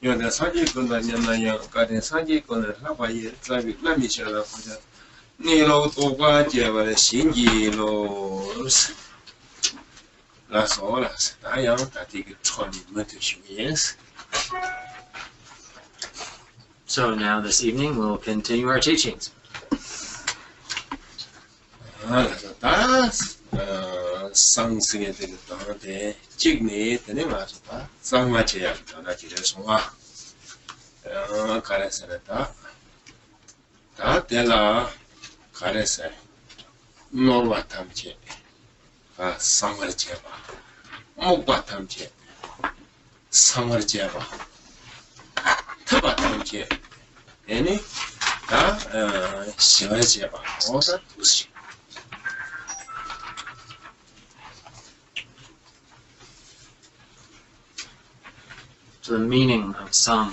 Yonda Sanji Kunda Yanaya, Garden Sanji Kunda Hawaii, Travi Lamisha, Nilo Toba, Java, Shinji, Los Las Horas, I am taking 20 minutes, yes. So now this evening we'll continue our teachings. Something at the Jigni, the name of some much of Caresata. That de la Caresa Nova Tamche, Summer Jeva, Moba Tamche, Summer Jeva, Taba Tamche, any Shiva Jeva, all that was. So the meaning of song.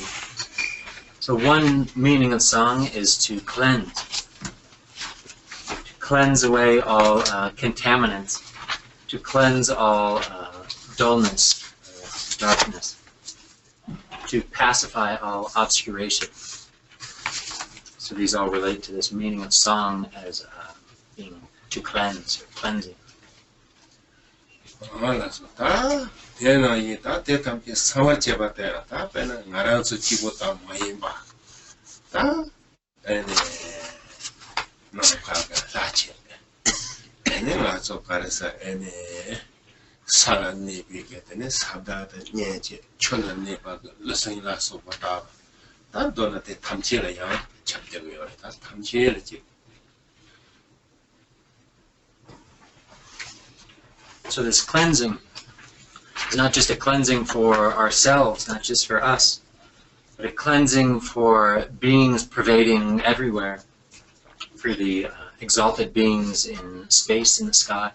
So one meaning of song is to cleanse. To cleanse away all contaminants. To cleanse all dullness, darkness. To pacify all obscuration. So these all relate to this meaning of song as being to cleanse or cleansing. Tena ita te tampi sama cheba tera ta pena ngaran su chibo ta maimba ta ene no kaga lache ene la so karesa ene sala ne bi ke tene sabda de nyeje chona ne ba le sen la so ba ta ta do na te tamchi la ya chapde go yo ta tamchi le ji. So this cleansing is not just a cleansing for ourselves, not just for us, but a cleansing for beings pervading everywhere, for the exalted beings in space, in the sky,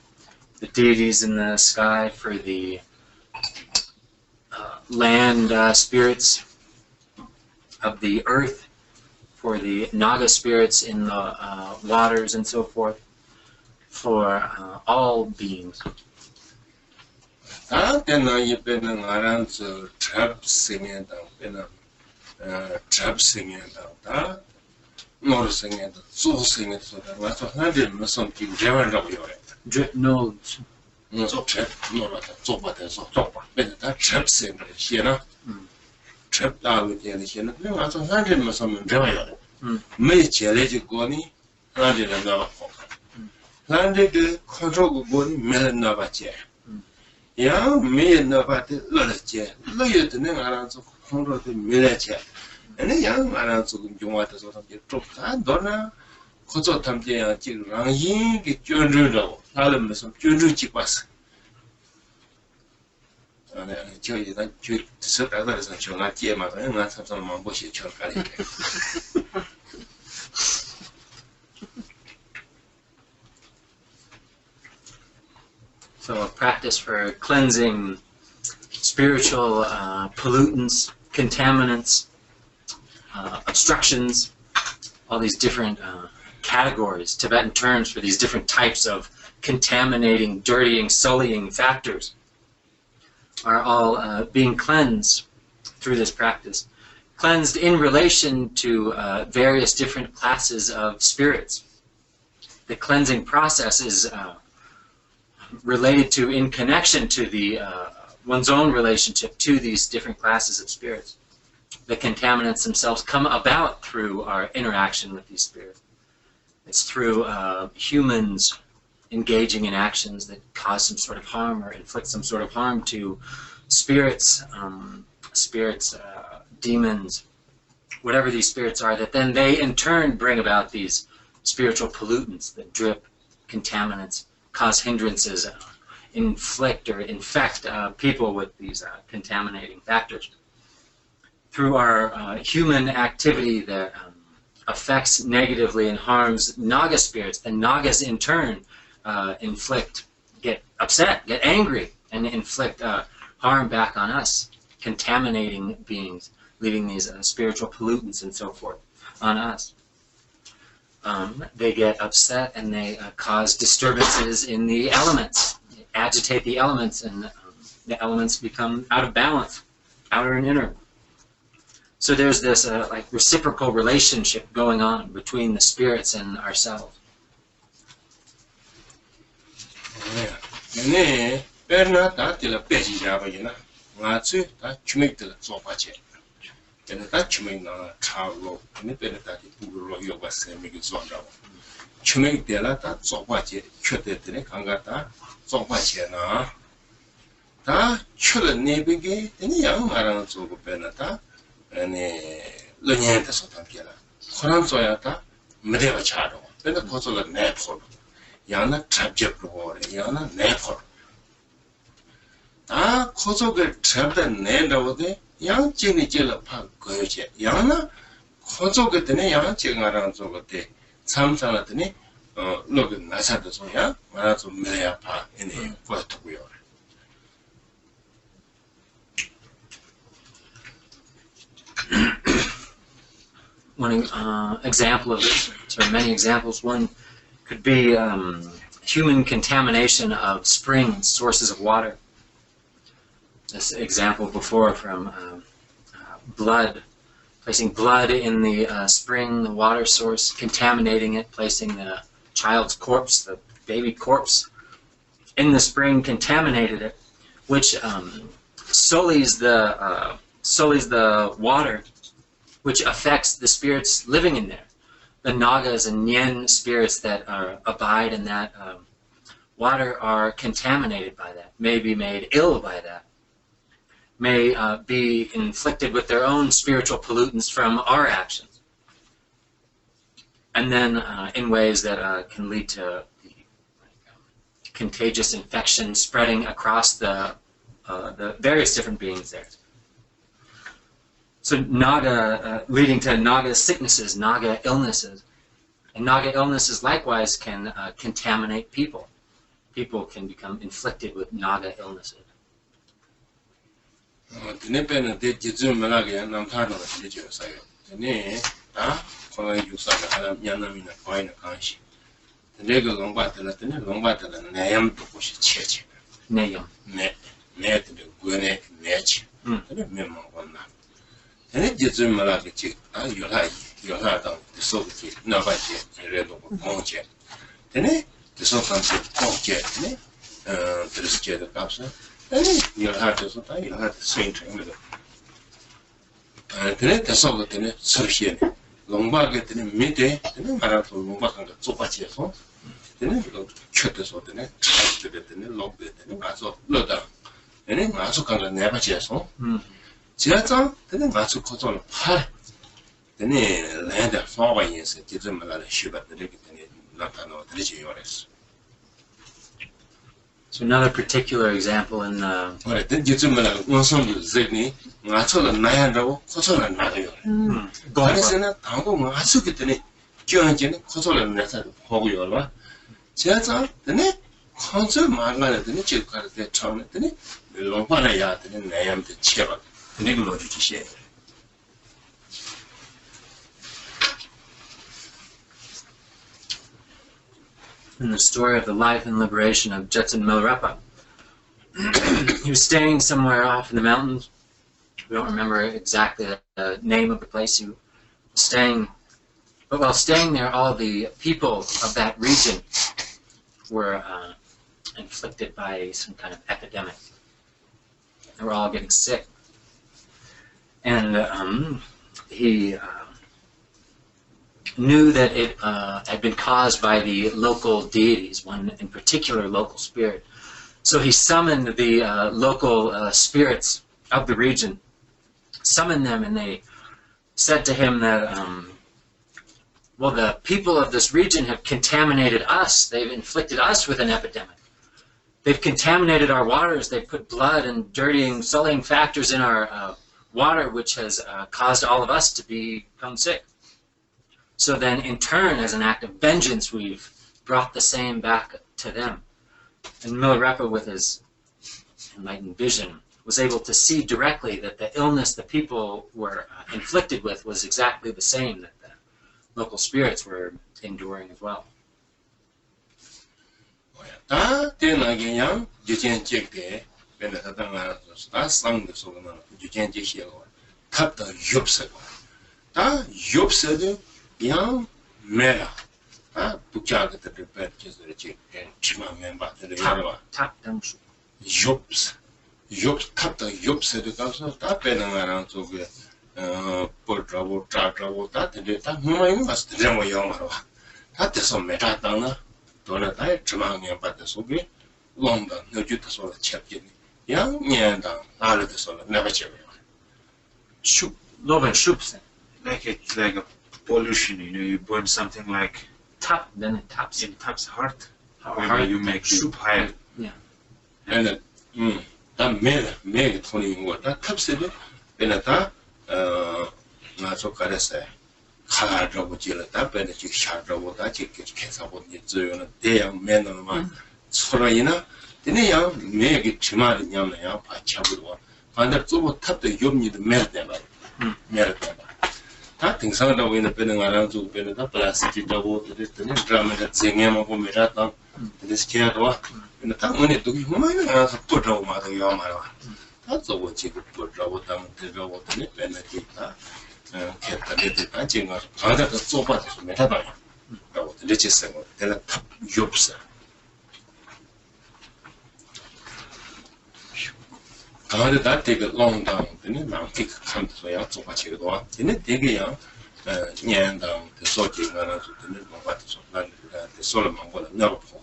the deities in the sky, for the land spirits of the earth, for the Naga spirits in the waters and so forth, for all beings. Tena you been around to trap singing down, trap singing down, nor singing, so singing so that was a hundred something driven up your head. No, so trap, no, so what is so top, but that trap singing, you know, trap down with the addition of a hundred something driven your head. May challenge goni, landed another landed control goni, melanova chair. Yeah, me and about the Lulache, Loyat and then around so hundred Milarepa, and a young around so you want to sort of get dropped. I don't know. Koto Tamtia, Rangi, get Junrudo, Alamus of Junruchipas. And I tell you that you set others and you're not Yama, and not some Mambushi Chokali. So a practice for cleansing spiritual pollutants, contaminants, obstructions, all these different categories, Tibetan terms for these different types of contaminating, dirtying, sullying factors are all being cleansed through this practice. Cleansed in relation to various different classes of spirits. The cleansing process is related to, in connection to the one's own relationship to these different classes of spirits. The contaminants themselves come about through our interaction with these spirits. It's through humans engaging in actions that cause some sort of harm or inflict some sort of harm to spirits, demons, whatever these spirits are, that then they in turn bring about these spiritual pollutants that drip, contaminants, cause hindrances, inflict or infect people with these contaminating factors. Through our human activity that affects negatively and harms Naga spirits, the Nagas in turn get upset, get angry, and inflict harm back on us, contaminating beings, leaving these spiritual pollutants and so forth on us. They get upset and they cause disturbances in the elements, agitate the elements, and the elements become out of balance, outer and inner. So there's this like reciprocal relationship going on between the spirits and ourselves. 네, 베르나다 딜라 베지자바이나. 나츠 다 추메들 소파체. 다 추메나 차로 네 베르다디 부르로 요바세 미기 존다고. 추메들라 다 소파체 쳬데드네 강가다 소파체나. 다 쳬르네비게 되니 양마랑 조고 베나다. 네, 르니한테 소탄게라. 코란소야다 메데가 차로. 베나 코솔라 네포. 야나 잡접로 야나 네포. 아 코속을 잡다 내려오되 양진이 찔러 파 거여제 야나 코속을 때네 양진가랑 저거때 참상하더니 로그 나사도 소야 말아서 메야파 이네 거였고요. One example of this, there are many examples. One could be human contamination of springs, sources of water. This example before from blood, placing blood in the spring, the water source, contaminating it, placing the child's corpse, the baby corpse, in the spring, contaminated it, which sullies the water, which affects the spirits living in there. The Nagas and Nyen spirits that abide in that water are contaminated by that, may be made ill by that, may be inflicted with their own spiritual pollutants from our actions. And then in ways that can lead to contagious infection spreading across the various different beings there. So Naga, leading to Naga sicknesses, Naga illnesses. And Naga illnesses likewise can contaminate people. People can become inflicted with Naga illnesses. 네, 지금 말하겠지. 아, 요하다. 소속이 나가지. 그래도 공제. 네, 소속한테 공제. 네. 드스케도 값어. 네, 요하다서 다 요하다 스윙트인데. 네, 소속한테 소시에. 롱바게트네 밑에 네, 말아서 롱바간가 좁아지어서 네, 이거 쳇대서 네, 차트게네, 롱베네. 가서 넣다. 네, 가서 간가 내바지어서. 지하장 되는 가서 거절 팔 되네 랜드 파워인스 지금 말하는 슈바들이 되네 나타나고 들지 요레스. So another particular example in the 그래 지금 말하는 원성도 제니 나처럼 나야라고 거절을 나가요. 거기서는 당고 마스크 되네 교환제는 거절을 내서 보고요 봐. 지하장 되네 거절 말하는 되네 지금 가서 처음에 되네 롱파나야 되네 내야한테 치켜봐. In the story of the life and liberation of Jetsun Milarepa, he was staying somewhere off in the mountains. We don't remember exactly the name of the place he was staying, but while staying there, all the people of that region were inflicted by some kind of epidemic. They were all getting sick. And he knew that it had been caused by the local deities, one in particular local spirit. So he summoned the local spirits of the region, summoned them, and they said to him that, well, the people of this region have contaminated us. They've inflicted us with an epidemic. They've contaminated our waters. They've put blood and dirtying, sullying factors in our water, which has caused all of us to become sick. So then, in turn, as an act of vengeance, we've brought the same back to them. And Milarepa, with his enlightened vision, was able to see directly that the illness that people were inflicted with was exactly the same that the local spirits were enduring as well. Yobs tap the yobs the council, tap and around to get port trouble, track trouble, that and that must the demo young. That is some metatana, don't I, Tremang, but the Sobe, London, no jutas or champion. Young, yeah, all of the soul, never cherry. Shoop, love and shoops. Like a pollution, you burn something like tap, then it taps. It taps hard. However, you make soup higher. Yeah. And that made 20 what that taps it, and at that, not so caressa. Hard trouble, that benefit, sharp trouble, that you can't about it. They are men on man. Sorayina, then a young make it chimari yam, I chabua. And that's all tap the yum need the melt them. That thing sound of in a penning around to bend it up, plastic double, the drum that sing him of Mirata, this cat, and the time when it took him, I put over Mother Yamara. That's all what you could put over down the double to nip and kept a little touching us. Father, that's so much as Metaba. That was the richest thing, then a top yopsa. How did that take a long down? Then it now kick comes way out so much you go. Then it dig a young yan down the sorting around to the little what is of the Solomon will never fall.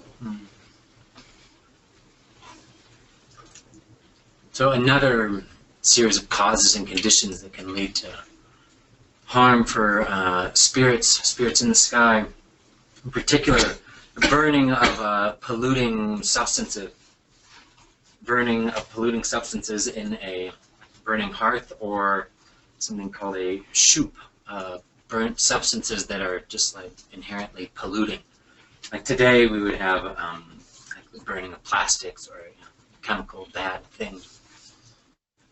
So another series of causes and conditions that can lead to harm for spirits in the sky, in particular, the burning of polluting substances in a burning hearth, or something called a shoop, burnt substances that are just like inherently polluting. Like today we would have like the burning of plastics or chemical bad things.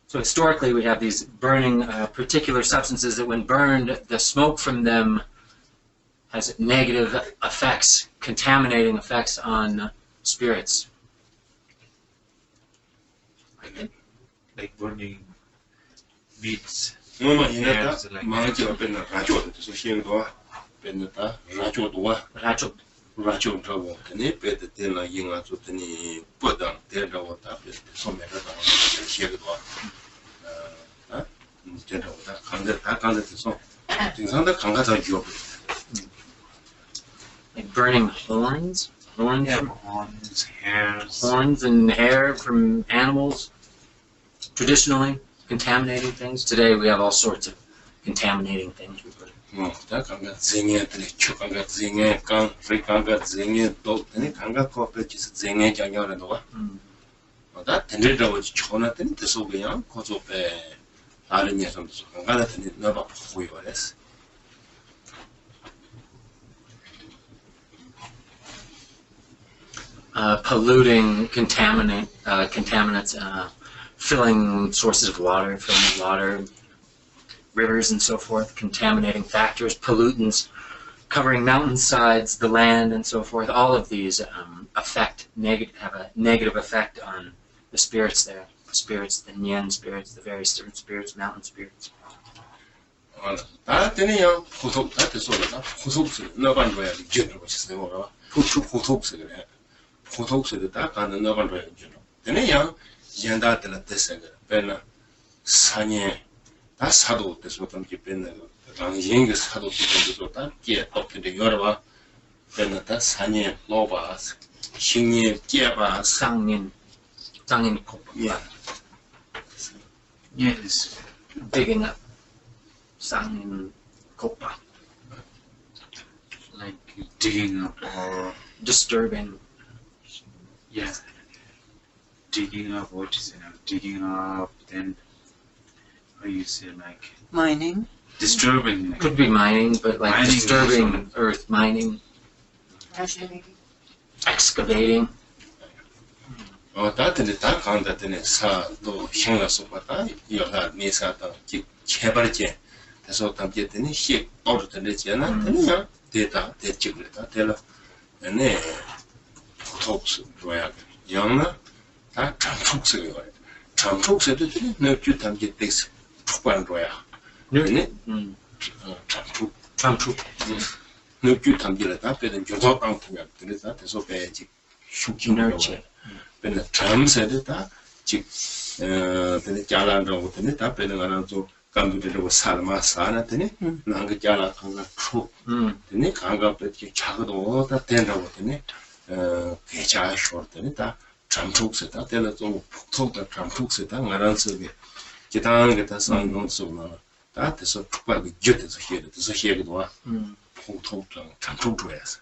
So historically we have these burning particular substances that when burned, the smoke from them has negative effects, contaminating effects on spirits. Like burning meats. No, you know, my job in the Rajo, so she go in the Rajo trouble, and it better than a young out of any put down there, what happened, so many she go. Like burning horns? Horns and hair from animals, traditionally contaminating things. Today we have all sorts of contaminating things. Polluting contaminants, filling sources of water, rivers and so forth, contaminating factors, pollutants, covering mountainsides, the land and so forth. All of these have a negative effect on the spirits there. The spirits, the Nyan spirits, the various different spirits, mountain spirits. Yes. Digging up Sangin Kopa. Like digging up or disturbing. Yeah. Digging up, what is it? Digging up, then how you say, like mining. Disturbing. Could be mining, but like mining disturbing earth, mining. excavating. 다들 다 강다들은 사도 향나서 봤다. 여가 미사다 개발제. 그래서 담게더니 시 얻어들잖아. 그냥 데이터 대직을다. 되라. 네. 톱스 줘야 영나 다 참촉스요. 참촉스도 너 담게 텍스 축반 줘야. 네. 참촉. 너 담게를 다 빼는 조사 방통이야. 그래서 대소 배지 슈킹을 근데 잠새다 즉 근데 잘한다고 근데 다 빼는 거는 또 감독들하고 살마 사나더니 나그 잘한 거 초. 근데 강가도 작아도 다 된다고 했더니 개자 쇼더니 다 잠촉스다 때는 좀 폭통다 잠촉스다 말한서게 기타는 게다 상동 속나 다 돼서 축발이 jut에서 해도 와 폭통장 잠촉줘야서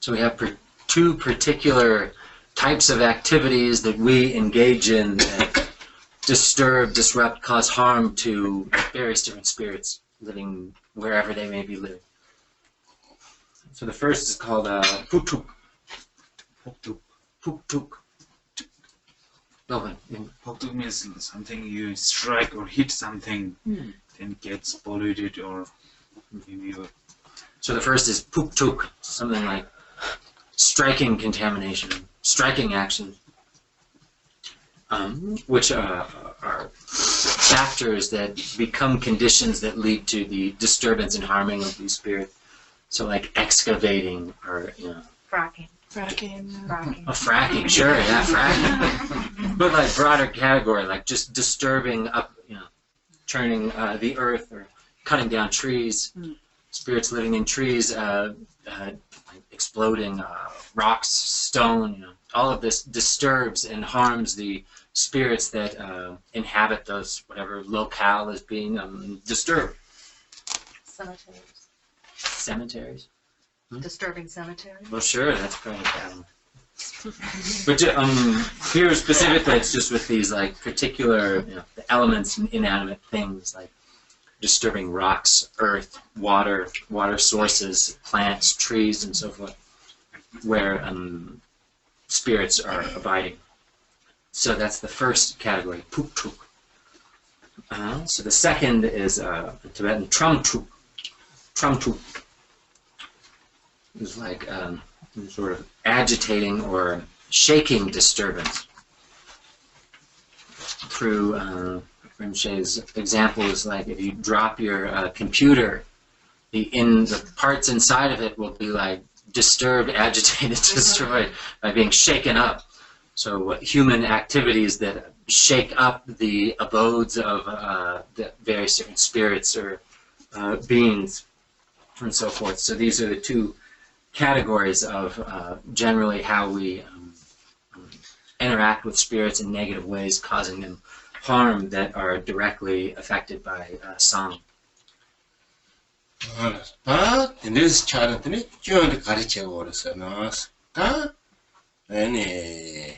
So we have two particular types of activities that we engage in that disturb, disrupt, cause harm to various different spirits living wherever they may be living. So the first is called puktuk. Puktuk. Puktuk means something you strike or hit something, then gets polluted or maybe. So the first is puktuk, something like striking contamination, striking action, which are factors that become conditions that lead to the disturbance and harming of these spirits. So like excavating or, Fracking. Fracking, sure, yeah, fracking. But like broader category, like just disturbing up, turning the earth or cutting down trees, spirits living in trees, exploding rocks, stone, all of this disturbs and harms the spirits that inhabit those, whatever locale is being disturbed. Cemeteries? Disturbing cemeteries? Well, sure, that's kind of but here specifically, it's just with these like particular the elements and inanimate things like disturbing rocks, earth, water sources, plants, trees, and so forth, where spirits are abiding. So that's the first category, puktuk. So the second is Tibetan tramtuk. Tramtuk is like sort of agitating or shaking disturbance. Through Rinpoche's example is like if you drop your computer, the parts inside of it will be like disturbed, agitated, destroyed by being shaken up. So human activities that shake up the abodes of the various different spirits or beings and so forth. So these are the two categories of generally how we interact with spirits in negative ways, causing them harm that are directly affected by song. this charity, John the Carice orders and us. Any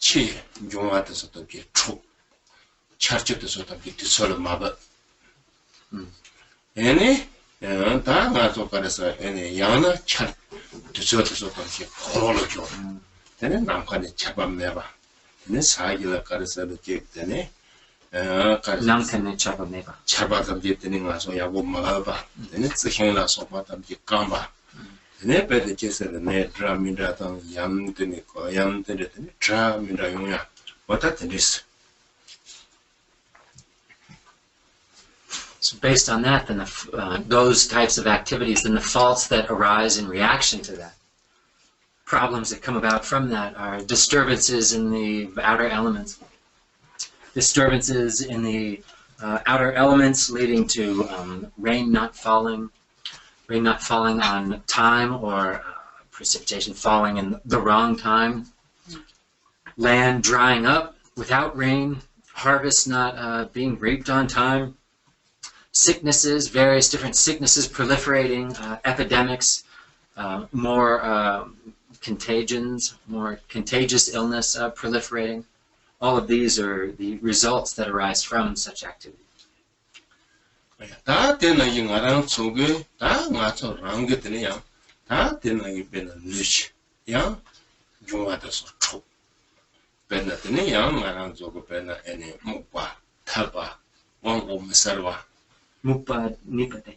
chi, John at the sort of get true. Church at the sort of get to solo mother. Any any yana chart to sort of get horology. Then I'm kind of chabam never. This high carissa the cake, then Namkane Chabameba. Chabatam getting us or Yabumaba. Then it's the Hanglas of Batam Gamba. And they better just a net drum in that on Yam Denico, Yam Denet, drum in the what that is. So based on that, then those types of activities, then the faults that arise in reaction to that, problems that come about from that are disturbances in the outer elements. Disturbances in the outer elements leading to rain not falling on time or precipitation falling in the wrong time, land drying up without rain, harvest not being reaped on time, sicknesses, various different sicknesses proliferating, epidemics, more contagions, more contagious illness proliferating, All of these are the results that arise from such activity. 다 되는 게 나랑 속에 다 맞춰 랑게 되냐 다 되는 게 배는 루시 야 중화돼서 촉 배는 되는 양 나랑 저거 배는 애니 목과 타바 왕고 무서워 Mupa nipate.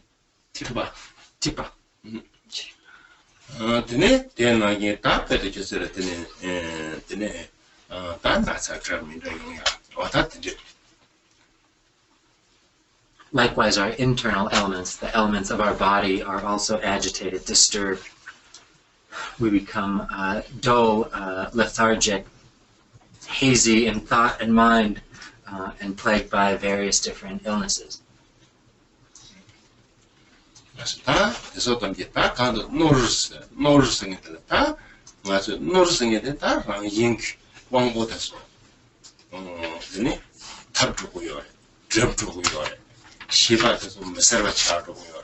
티바 Tipa. 되네 되는 게 다 배도 just 되네 되네 다 나서 그러면 용이야 왔다 되지. Likewise, our internal elements, the elements of our body, are also agitated, disturbed. We become dull, lethargic, hazy in thought and mind, and plagued by various different illnesses. 다 그래서 던지 다 간도 노르스는 다 맞아 노르스는 다 인기 왕보다서 되네 탑주고요 접주고요 시바에서 메시지가 차도고요.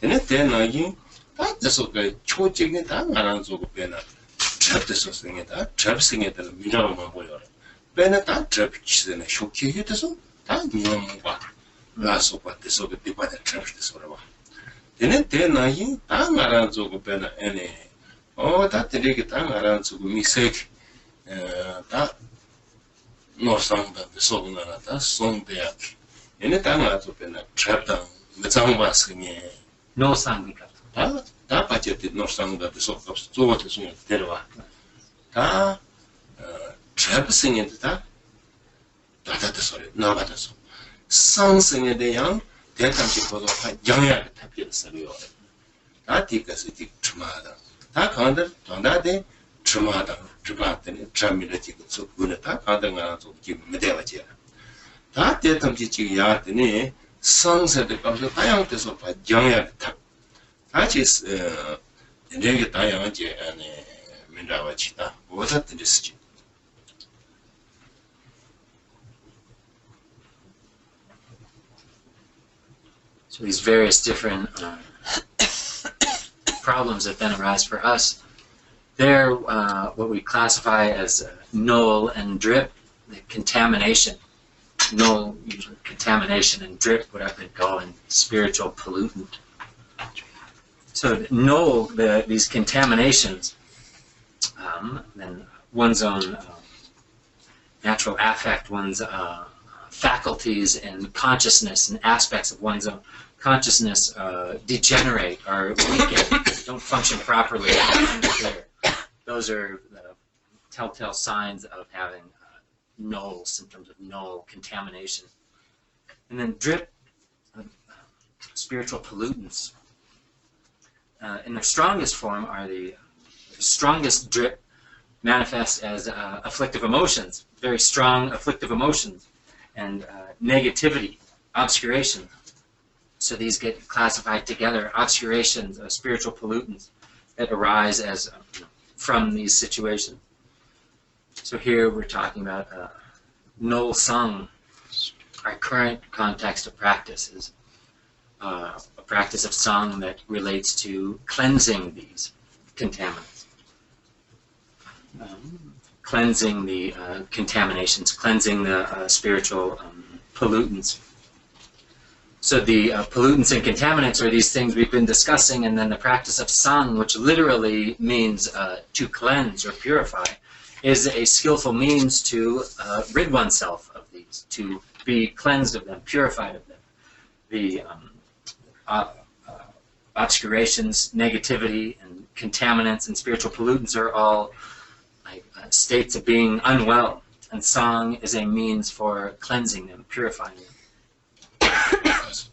근데 대나기 다 돼서 그 초직에 다 나랑 저거 배나 접돼서 생겼다. 접생했다는 미라고만 보여요. 배나 다 접치는 쇼키게 돼서 다 미용과 라소과 돼서 그 디바데 접돼서 그러고. 근데 대나기 다 나랑 저거 배나 애네. 다 되게 다 나랑 저거 미색 다 노상다 돼서 나라다 송대야. 얘네 땅을 좁혀나 트랩당 매장바스니 No sangika. 다 빠졌지 노상다 돼서 저거도 좀 데려와 다 트랩스니 다 다다다 소리 나가다서 상승에 대한 대탐식 보도 영향을 답변했어요. 다 뒤까지 뒤트마다 다 간다 돈다데 트마다 트바더니 트라미르지 그 군에 다 간다가 좀 기메대와지 다 대탐지 지금 야더니 상세대 가서 다양돼서 봐 영향을 탑 같이 이제 다양하지 아니 민다와지다 뭐든 쓰지. So these various different problems that then arise for us, they're what we classify as null and drip, the contamination. Null, usually contamination, and drip, what I've been calling spiritual pollutant. So null, these contaminations, then one's own natural affect, one's faculties and consciousness and aspects of one's own consciousness degenerate or weaken, don't function properly. Those are the telltale signs of having null, symptoms of null contamination. And then drip, spiritual pollutants. In their strongest form are the strongest drip manifests as afflictive emotions, very strong afflictive emotions, and negativity, obscuration. So these get classified together, obscurations, spiritual pollutants that arise as from these situations. So here we're talking about null sung. Our current context of practice is a practice of sung that relates to cleansing these contaminants. Cleansing the contaminations, cleansing the spiritual pollutants. So the pollutants and contaminants are these things we've been discussing, and then the practice of sang, which literally means to cleanse or purify, is a skillful means to rid oneself of these, to be cleansed of them, purified of them. The obscurations, negativity, and contaminants and spiritual pollutants are all like states of being unwell, and sang is a means for cleansing them, purifying them.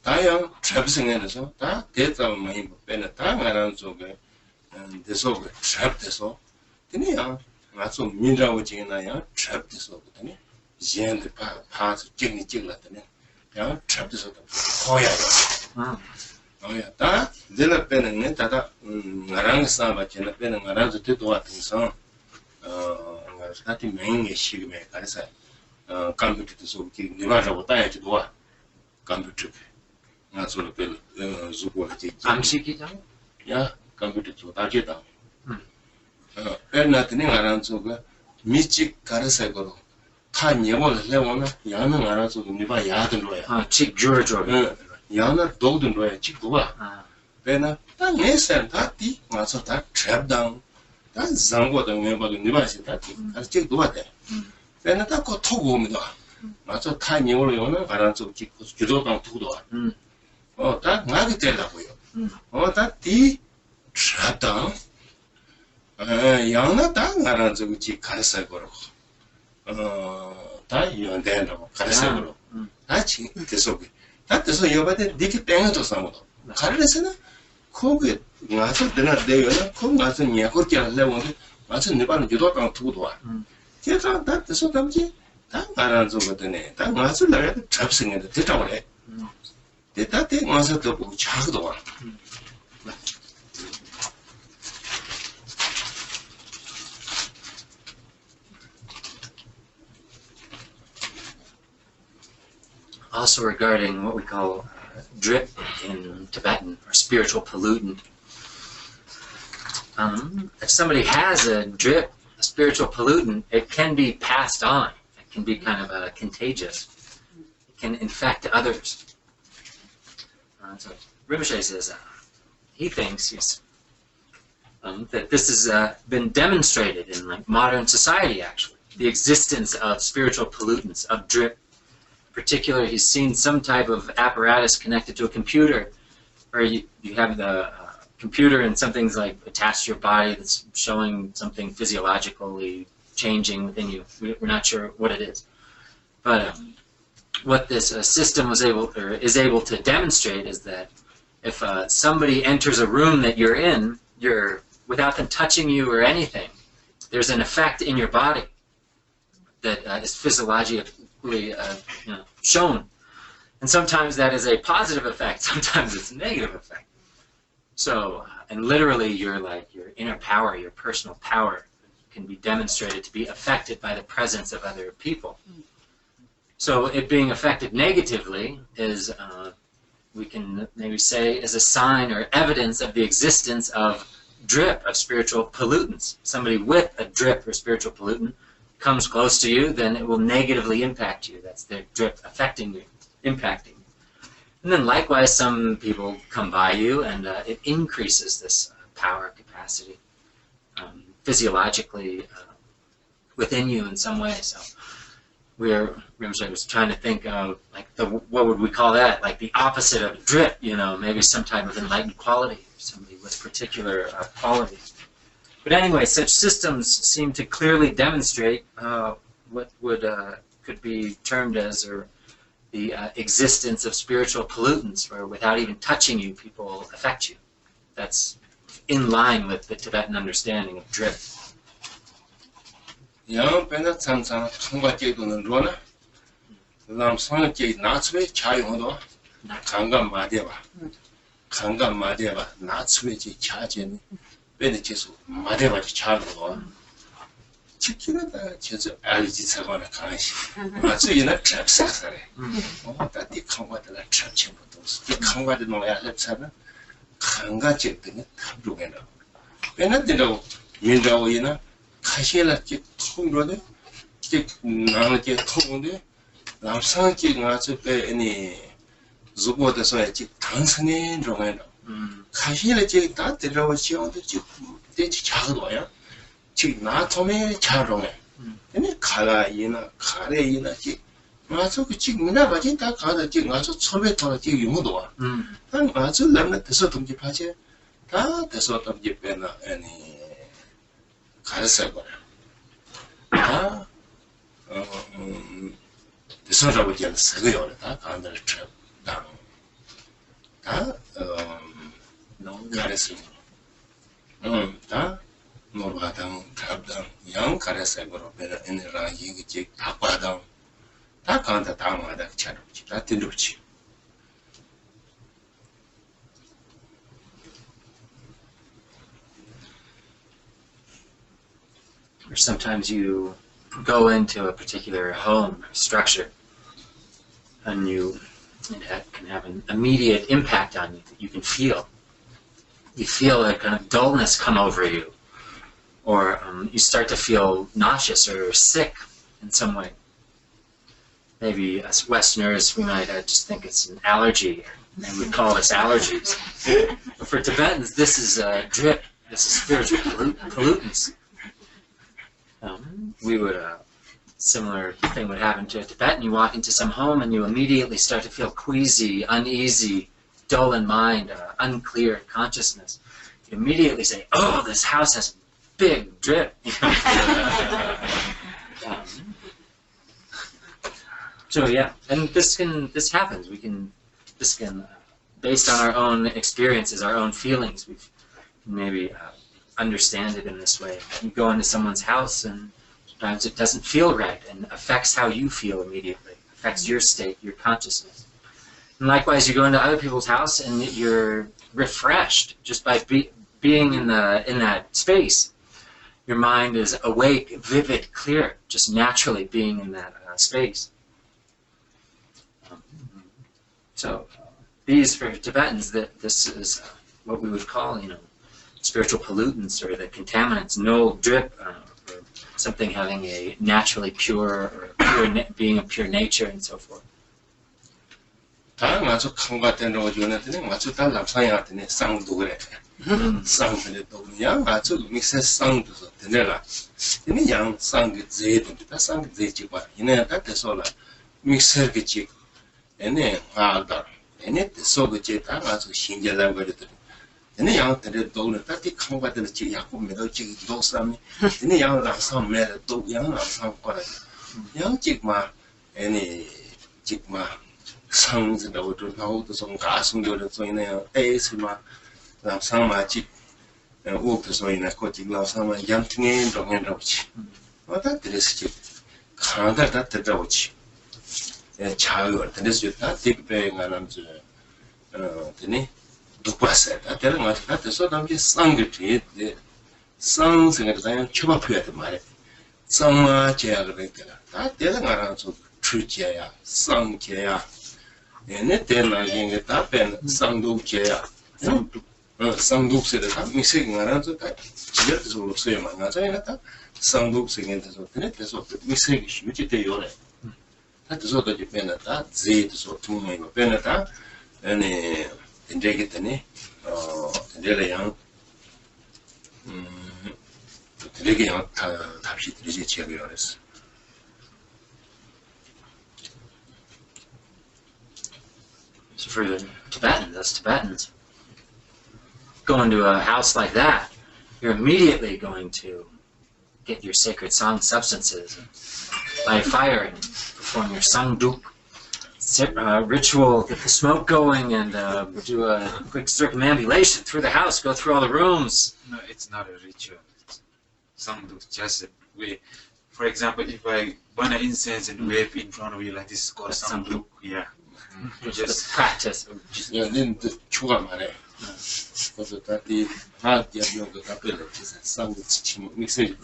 다양 트랩승에서 다 대자만 많이 빼는 다 말하는 속에 대서 트랩돼서 그냥 아주 민라고 지나야 트랩돼서 그더니 이제는 파서 찍었더니 그냥 트랩돼서 거야. 다 내가 빼는 게 다다 나랑 싸바지나 빼는 거라서 되도 같은서 같은 명예 시금에 가서 컴퓨터도 속이 내가라고 따야지 도와 컴퓨터 나서로 별 주고하지 암식이죠? 야 컴퓨터 조다게다 빼나더니 나랑 저거 미직 가르사고로 타니고 레원은 양은 알아서 니바 야든 거야. cheek George. 양은 도든 거야. 지구가. 배나 땅에서 다티 맞아 다 트랩당. 다 장고도 매버도 니바시 다티. 아주 지구가 돼. 배나 다고 토고입니다. 맞아 타니고 요는 알아서 지구 주도당 두도. 다 나게 되라고요. 다티 트랩당. 양은 다 알아서 지 가르쳐 거라고. 다 연대라고 가르쳐로 다 지금 계속 다 그래서 여바데 니게 땡도 상도 가르쳐서는 거기 가서 내가 내가 거기 가서 니 그렇게 하려고 맞아 네발은 유도강 두고 와 제가 다 그래서 담지 다 알아서 거든에 다 가서 내가 잡생인데 됐다고 그래 됐다 때 가서 또 보고 작도 와 Also regarding what we call drip in Tibetan, or spiritual pollutant. If somebody has a drip, a spiritual pollutant, it can be passed on. It can be kind of contagious. It can infect others. So Rinpoche says he thinks that this has been demonstrated in modern society, actually. The existence of spiritual pollutants, of drip. In particular, he's seen some type of apparatus connected to a computer, where you have the computer and something's like attached to your body that's showing something physiologically changing within you. We're not sure what it is. But what this system is able to demonstrate is that if somebody enters a room that you're in, without them touching you or anything, there's an effect in your body that is physiologically shown. And sometimes that is a positive effect, sometimes it's a negative effect. So, and literally your inner power, your personal power can be demonstrated to be affected by the presence of other people. So it being affected negatively is, we can maybe say, is a sign or evidence of the existence of drip, of spiritual pollutants. Somebody with a drip or spiritual pollutant comes close to you, then it will negatively impact you. That's their drip affecting you, impacting you. And then likewise, some people come by you, and it increases this power capacity physiologically within you in some way. So Rinpoche was trying to think of what would we call that? Like the opposite of drip, maybe some type of enlightened quality, or somebody with particular qualities. But anyway, such systems seem to clearly demonstrate what could be termed as the existence of spiritual pollutants, where without even touching you, people affect you. That's in line with the Tibetan understanding of drip. 양 배나 참상 통과제도는 로나 남성의 나츠의 자용도 강간 마대바 강간 마대바 나츠의 자제는 배는 계속 마대바지 자고 지키는다 계속 알지 사과나 강시 맞으이나 잡사사래 다디 강과들라 잡침부터 이 강과들 놓아야 lep사는 강가제 등에 탑중해라 배는 되고 민다오이나 가시라 게 통로네 게 나는 게 통인데 남상게 가서 배니 zubo다서 지 당선에 들어가는 가시라 게다 들어와 시험도 지 대치 작아도야 지 나토메 자로네 근데 가라이나 가래이나 지 맞아 그 지금이나 가진 다 가다 지 가서 처음에 돌아 지 용어도 와 맞아 남는 데서 동집하지 다 데서 동집 배나 아니 가르쳐버려. 다, 대선라고 얘기하는 서거요. 다, 가운데를 쳐, 다, 가르쳐버려. 다, 노르가당, 잡당, 양 가르쳐버려. 배는 애니랑 이기지, 닭과당, 다 가운데 당하다, 차렵지. 다 든럽지. Or sometimes you go into a particular home or structure, and it can have an immediate impact on you that you can feel. You feel a kind of dullness come over you, or you start to feel nauseous or sick in some way. maybe as Westerners, we might just think it's an allergy, and we call this allergies. But for Tibetans, this is drip. This is spiritual pollutants. We would, similar thing would happen to a Tibetan. You walk into some home and you immediately start to feel queasy, uneasy, dull in mind, unclear consciousness. You immediately say, "Oh, this house has big drip." So yeah, and this happens. This can, based on our own experiences, our own feelings, we've maybe understand it in this way. You go into someone's house and sometimes it doesn't feel right and affects how you feel immediately, affects your state, your consciousness. And likewise, you go into other people's house and you're refreshed just by being in that space. Your mind is awake, vivid, clear, just naturally being in that space. So these, for Tibetans, this is what we would call, spiritual pollutants or the contaminants, no drip, or something having a naturally pure or being of pure nature and so forth. 다 맞아 강과된 로지는데 맞아 다 납상이한테 쌍도 그래. 쌍들이 또 그냥 맞아 믹스 쌍도서 되네라. 이미 양 쌍게 제도 다 쌍게 제지 봐. 이내 다 돼서라. 믹스를 지. 얘네 하다. 얘네 소그 제다 맞아 신기하다 그랬더니. 얘네 양들이 또는 다티 강과된 지 약고 매도 지 도스람이. 얘네 양 납상 매도 또 양 납상 거라. 양 찍마 얘네 찍마 상즈라고 좀 하고도 좀 가슴도 좀 있네요. 에이스마 상마지 우도 좀 있네. 거기 상마 양팅에 동행하고지. 어다 그랬지. 강다다 들어오지. 예, 자유 그래서 다 딥배가 남지. 되니 독바세. 다들 맞다. 그래서 남지 상급이 상승을 다 쳐봐야 돼 말이야. 상마 제약을 했잖아. 다 내가 말하는 좀 출제야. 상제야. 얘네 때문에 답변 상독제야. 상독세다. 미세가라서 다 지역에서 없어요. 만나자니까 다 상독세인데서 그래서 미세기 쉽지 돼요래. 다저도 집에는 다 제도서 통해요. 배는다 아니 이제 때문에 이제랑 되게 다 답시 드리지 지역이 그랬어. So for the Tibetans, us Tibetans, go into a house like that, you're immediately going to get your sacred song substances, light a fire, and perform your sangduk ritual, get the smoke going, and do a quick circumambulation through the house, go through all the rooms. No, it's not a ritual. Sangduk just way. For example, if I burn an incense and wave in front of you like this, it's called sangduk. Yeah. Just practice. 야, 는 추가 말해. 그래서 다들 다 연구가 답변을 해서 쌍치 믹스를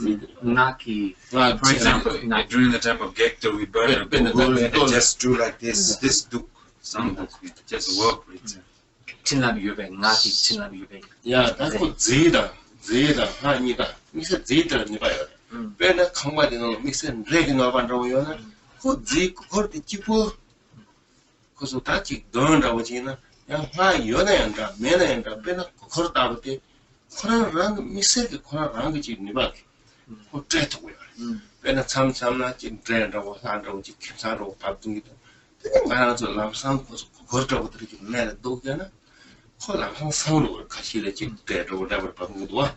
Naki. For example, during the time of Gekto, we burn a bowl and just do like this. This duk, sangduk, just work with it. Tinlab yubek, naki tinlab yubek. 야, 나도 제다 하니까 믹스 제다 니봐요. 배나 강마디는 믹스 레기 넣어반다고요. 그 제 그걸 찍고 그래서 다치 넣는다고 지나 야, 연애한다, 매너한다, 배나 걸었다 볼때 코로나랑 믹스에 코로나랑 그지 니봐. 그 트레트고요. 배나 참나 진 트레라고 산다고 지 kim사로 밥둥이도. 그냥 말하면서 남상 걸었다고 들으지 매너 도잖아. 코로나랑 상으로 같이 지 트레라고 잡을 밥둥이도 와.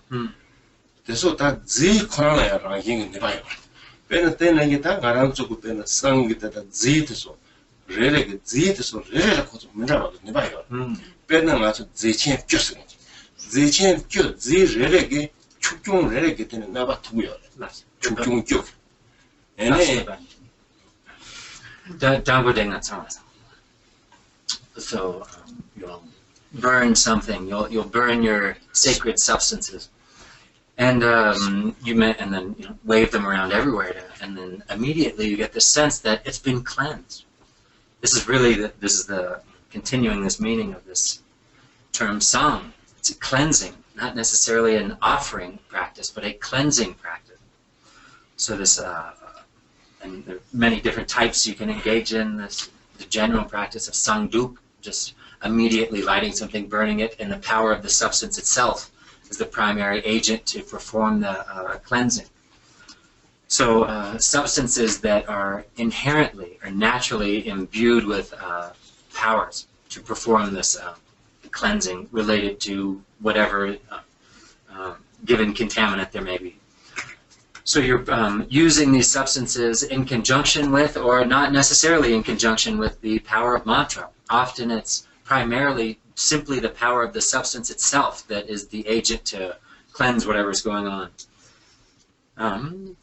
그래서 다지 코로나랑 이게 니봐요. 배나 때는 이게 다 가랑 쪽고 배나 상기다 지도서 레레게 지도서 레레 코도 민다고 니봐요. 배는 아주 지친 껴서 지친 껴 지레레게 축중 레레게 되는 나바 두고요. 축중 껴. 얘네 So you'll burn something. You'll burn your sacred substances, and and then wave them around everywhere, and then immediately you get the sense that it's been cleansed. This is the continuing this meaning of this term song. It's a cleansing, not necessarily an offering practice, but a cleansing practice. So this, and there are many different types you can engage in. The general practice of sangdup, just immediately lighting something, burning it, and the power of the substance itself is the primary agent to perform the cleansing. So substances that are inherently or naturally imbued with powers to perform this cleansing related to whatever given contaminant there may be. So you're using these substances in conjunction with, or not necessarily in conjunction with, the power of mantra. Often it's primarily simply the power of the substance itself that is the agent to cleanse whatever's going on.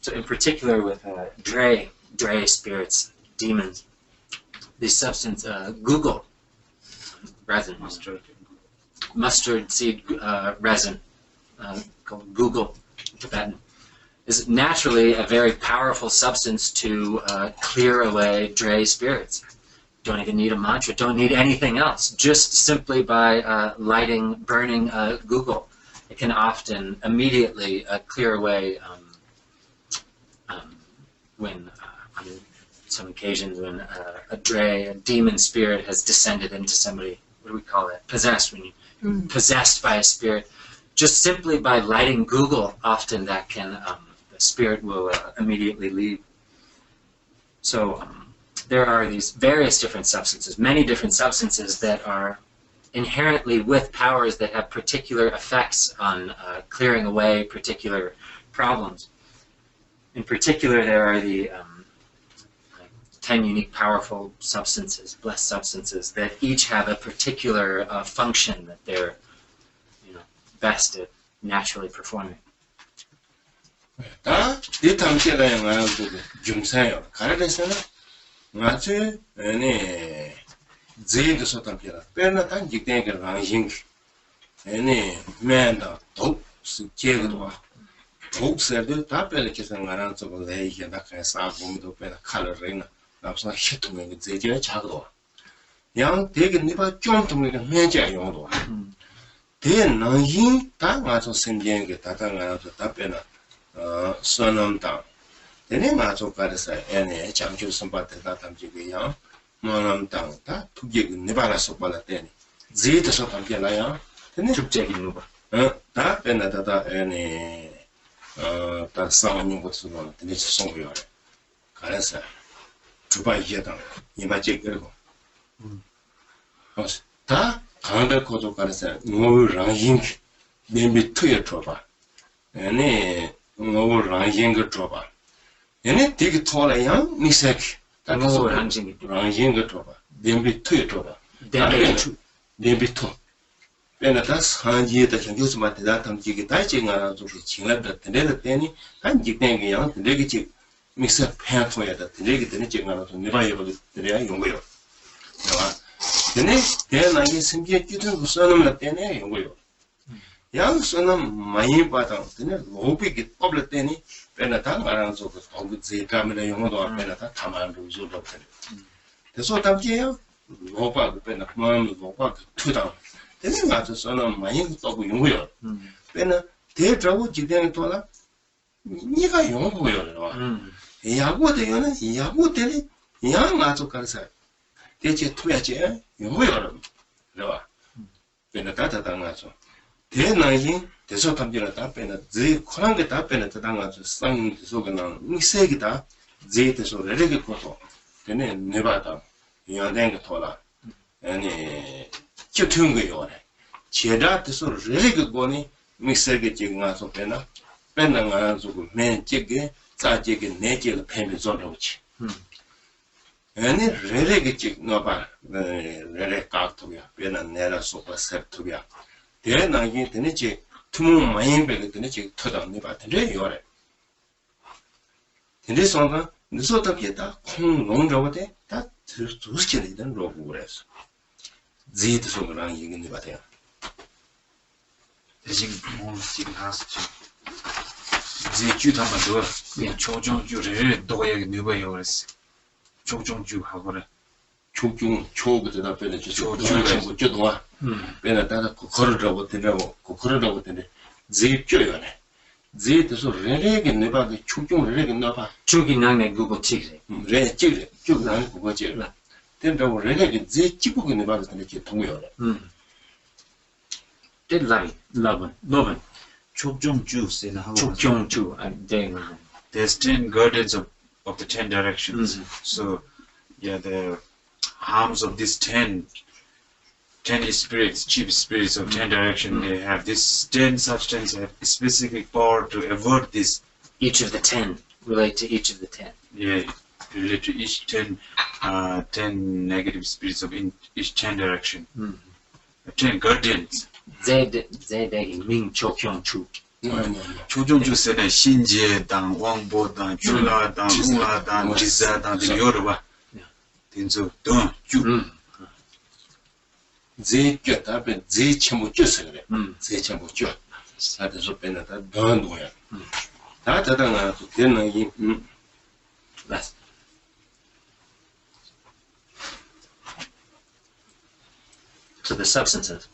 So in particular with Dre spirits, demons, these substance, Google resin, mustard seed resin, called Google in Tibetan, is naturally a very powerful substance to clear away Dre spirits. Don't even need a mantra, don't need anything else. Just simply by burning Google, it can often immediately clear away when, on some occasions, when a demon spirit has descended into somebody. What do we call it? Possessed. When you're possessed by a spirit, just simply by lighting Google, often that can, the spirit will immediately leave. So there are these various different substances, many different substances that are inherently with powers that have particular effects on clearing away particular problems. In particular, there are the 10 unique powerful substances, blessed substances, that each have a particular function that they're best at naturally performing. 다 디탐께라야 나도 중사요. 가르래서는 맞지? 아니 제도 소탐께라. 빼나 단 직대가 방식. 아니 맨다 독 스케도 와. 독세도 다 빼려서 가는 저거 내게 나가 사고도 빼나 칼레나. 나서 히트면 제제 작도. 양 되게 네가 좀 통하게 매제 용도. 대나히 다 가서 생기게 다다 가서 다 빼나. 선남당 되네 맞죠 가르사 애네 장주 선바데 다담지게요 뭐남당 다 두개 네발아서 발았대니 제도서 담게라요 되네 축제기 누가 다 빼나다다 애네 다 상황인 것으로 되네 송고요 가르사 주바 이해당 이마제 그리고 다 강대 코도 가르사 뭐랑인 내미 투여 줘봐 애네 ngô rang yin ge zhuo ba yene de ge to la yang ni se ki da ngô rang yin ge zhuo ba den bi tu ye zhuo ba den bi tu ben da san ji de chen ju ma de da tam ji ge dai ji nga zu shi qing la de de de ni han ji den ge yang de ge ji mi se pen to ye de ge de ni ji nga zu ni ba ye ba de ya yong ge yo ba yene de na ge sim ji ji de gu sa nam la de ne yong ge yo yang sonam mai patang tene lobi ki pobla teni pena ta ngarang zo ko ze kamera yong do pena ta taman ru zo do tene de so tam je yo loba pena man loba tu da tene ma zo sonam mai to ko yong yo pena de trago ji de to la ni ga yong go yo lo ya go de yo na ya go de ni ya ma zo ka sa de je tu ya je yong go yo lo ba pena ta ta nga zo 대나인 대소 탐지라 답변은 제 코란 게 답변은 대당하죠 쌍 속에는 미세기다 제 대소 레레게 것도 되네 네바다 이야된 거 돌아 아니 큐튼 거요 제가 대소 레레게 거니 미세게 지가 속에나 맨날 가지고 맨 찍게 자지게 내게 팬이 zor로치 아니 레레게 찍 너봐 레레 까토야 변은 내가 속아 셉토야 대나기 되는지 투문 많이 배게 되는지 터다니 바트래 요래 근데 songa 늦어 답겠다 콩 농저거데 다 두스게 되는 로고 그래서 제도 songa랑 얘기는 바돼요 대신 뭐 지금 하스 제 주타만도 그냥 초종주를 도가야게 누버요 그랬어 초종주 하고래 초중 초부터 답변해 주죠. 초중고 저도와. 맨날 따라 걸으라고 되냐고 걸으라고 되네. 제입교요네. 제 뜻으로 레레게 내봐도 축중 레레게 넣어봐. Chugi nangne Google Tigre. 레 찍래. 쭉난 그거 찍래. 된다고 레레게 제 찍고 내봐도 이렇게 통해요. Did Lovin. 촉종 juice in how Chukjong Chu. I'm dang. there's 10 gardens of the 10 directions. So yeah, the arms of these 10 spirits, chief spirits of 10 directions, they have this 10 substances have specific power to avert this. Each of the 10 relate to each of the 10. Yeah, relate to each 10 negative spirits of each 10 direction. 10 guardians. Zedegi Ming Chokyong Chu. 촉종 juice는 신지당, 왕보당, 줄라당, 웅라당, 지사당 등 여러 봐. 된소 등 쭉. 제 꼈다 배 제 첨부 꼈어 그래. 제 첨부 껴. 사대서 빼내다 더 놓아야. 다 저당아 또 되는 이 Less. So the substances.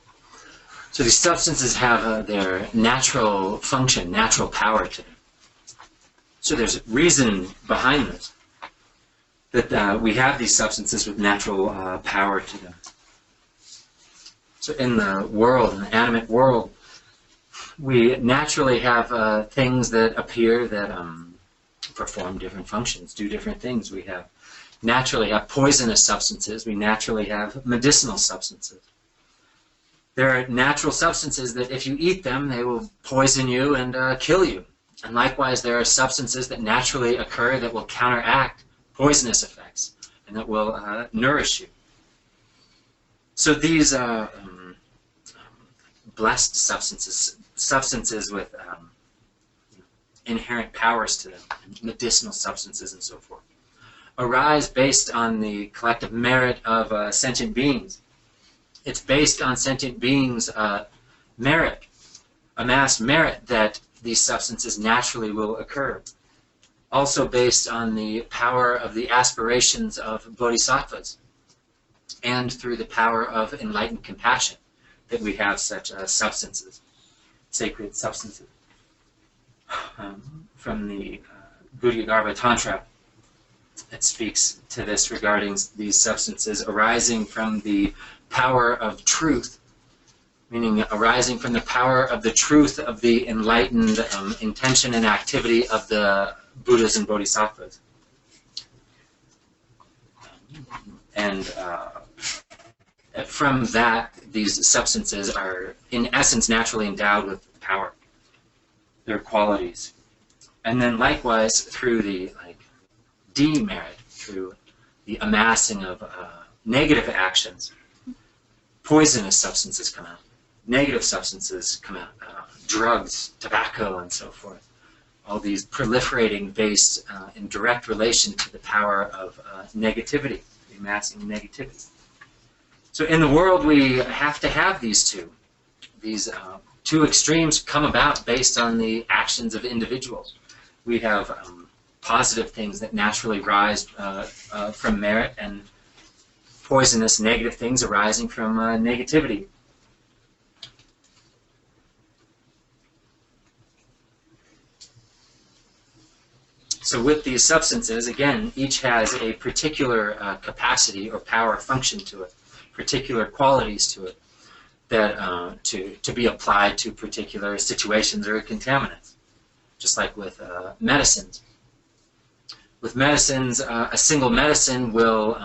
So these substances have their natural function, natural power to them. So there's reason behind this, that we have these substances with natural power to them. So in the world, in the animate world, we naturally have things that appear that perform different functions, do different things. We naturally have poisonous substances. We naturally have medicinal substances. There are natural substances that if you eat them, they will poison you and kill you. And likewise, there are substances that naturally occur that will counteract poisonous effects and that will nourish you. So these blessed substances with inherent powers to them, medicinal substances and so forth, arise based on the collective merit of sentient beings. It's based on sentient beings' merit, amassed merit, that these substances naturally will occur. Also based on the power of the aspirations of bodhisattvas, and through the power of enlightened compassion, that we have such substances, sacred substances. From the Buddhagarbha Tantra, it speaks to this regarding these substances arising from the power of truth, meaning arising from the power of the truth of the enlightened intention and activity of the Buddhas and Bodhisattvas. And from that, these substances are, in essence, naturally endowed with power, their qualities. And then likewise, through the demerit, through the amassing of negative actions, poisonous substances come out, negative substances come out, drugs, tobacco, and so forth. All these proliferating based in direct relation to the power of negativity, the amassing negativity. So in the world, we have to have these two. These two extremes come about based on the actions of individuals. We have positive things that naturally rise from merit, and poisonous negative things arising from negativity. So with these substances, again, each has a particular capacity or power function to it, particular qualities to it, that to be applied to particular situations or contaminants, just like with medicines. With medicines, a single medicine will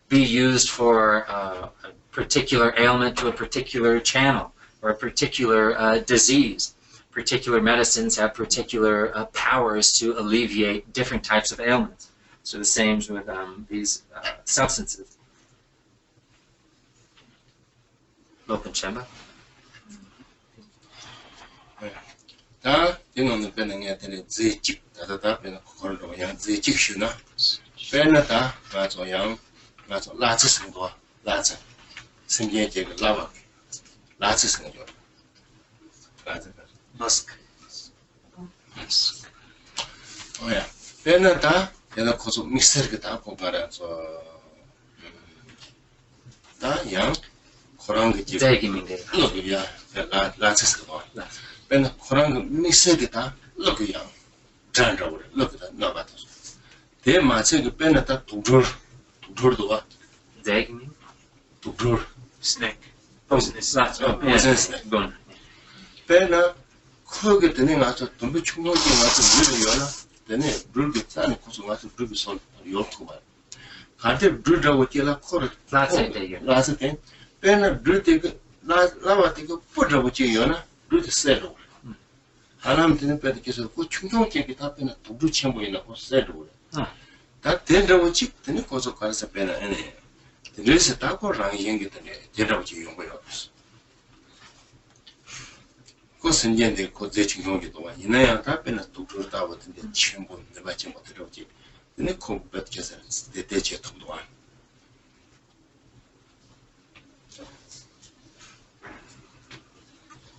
be used for a particular ailment to a particular channel or a particular disease. Particular medicines have particular powers to alleviate different types of ailments. So the same with these substances. Lopen Chemba? 다 이놈은 배는 게 되는 제직 다다다 배는 그걸로 그냥 제직슈나 배는다 가서 양 가서 라츠 생도 라츠 생계 제가 라바 라츠 생겨 라츠 Musk. 오야 배는다 내가 거기서 믹서를 다 뽑아라서 다양 그런 게 Zegi Mingde. 노기야 라츠 생도 pen korang misegita look young janda look at no they match pen at to do Dagging? to snake. Poisonous. That's poisonous. Gun. pen 크게 되는 아주 덤비 충분히 와서 물려요나 되네 물게 싸는 고소 와서 물게 손 요트 말 가데 물다고 찔라 코를 Last day. 라스 때 pen 물게 나와티고 뿌려고 찔요나 물게 세로 하나면 되는 pen 계속 그 충동적인 답변은 도루 첨부이나 고 세로 다 된다고 치 되는 고소 가서 pen 아니 그래서 따고 랑이 되네 된다고 치 용거요 그 선전될 고제 중용기도 와 이나야 답변은 독주다 같은데 전부 내가 지금 못 들어오지 근데 컴퓨터에서 대체 통도 와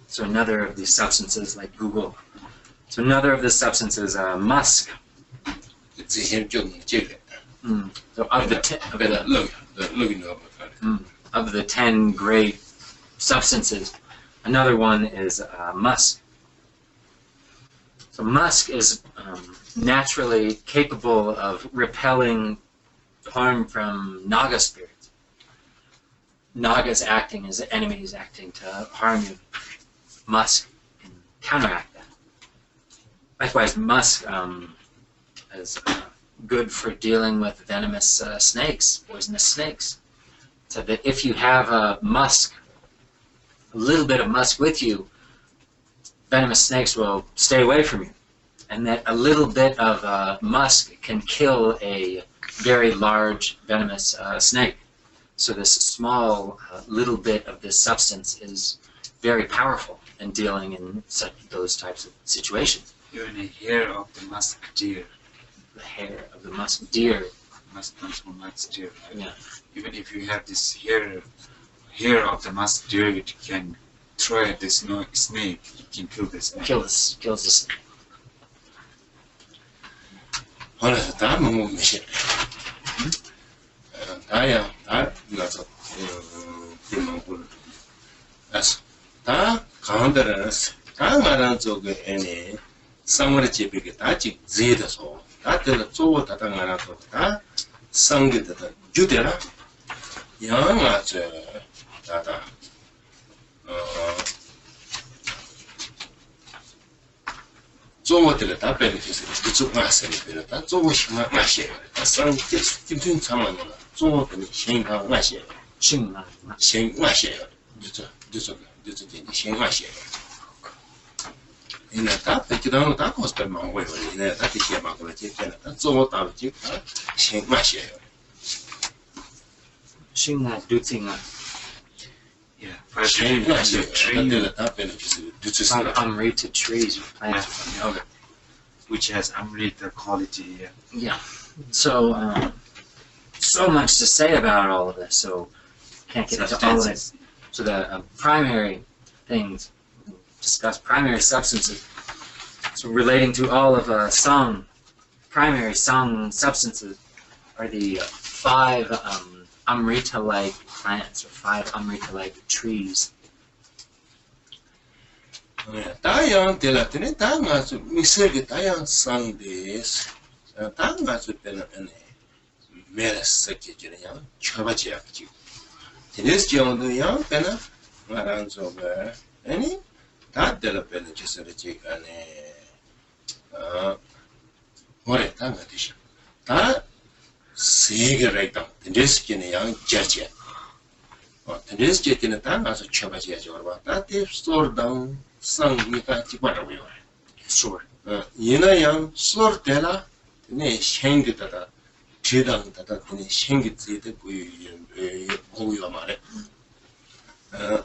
So another of these substances, like Google. So another of the substances, Musk. 지금 좀 제일 So of the of the 10 great substances, another one is Musk. So Musk is naturally capable of repelling harm from Naga spirits. Nagas acting as enemies, acting to harm you. Musk can counteract that. Likewise, Musk is good for dealing with venomous snakes, poisonous snakes. So that if you have a little bit of musk with you, venomous snakes will stay away from you. And that a little bit of musk can kill a very large venomous snake. So this small little bit of this substance is very powerful in dealing in those types of situations. Even the hair of the musk deer. The hair of the musk deer. Musk comes from musk deer. Right? Yeah. Even if you have this hair of the musk deer, it can throw at the snake. It can kill the snake. Kills the snake. 그래서 다 너무 미실 다야 다 나서 대망군 그래서 다 강한데라서 다 말한 쪽에 애네 상월의 집에게 다직 제대서 다들 쪼고 다당 하나도 다 상게다 주대라 양아저 다다 쪼고들 다 배르기서 그쪽 마세요 배르다 쪼고 싶나 마셔요 상 김춘 참아는 쪼고들 생각 마셔요 Shingna. 생 마셔요 늦어 생 마셔요 이나 다 백기다는 다 코스터 망고요 이나 다 티시에 망고를 제때는 다 쪼고 따지 생 마셔요 Shingna dutinga. Yeah. 생 마셔요 다들 다 배르기서 늦어 Unrated trees or plants. Okay. Which has Amrita quality. Yeah. Yeah. So, so much to say about all of this. So, can't get into all of it. So the primary things, discuss primary substances. So relating to all of primary song substances are the 5 Amrita-like plants or 5 Amrita-like trees. 다양 데라트네 다가서 미세게 다양 상데스 다가서 되는 메르스게 되냐 쳐바지야지 데스 정도야 되나 말한 저거 아니 다 데라페는 지서지 안에 뭐래 다가듯이 다 세계라이다 데스 게냐 자지 데스 게는 다가서 쳐바지야지 얼마 다데 스토어다운 상니까 찍어라고요. Sure. 얘나양 수어때라 네 생기다다 제당다다 네 생기지데 고요 말에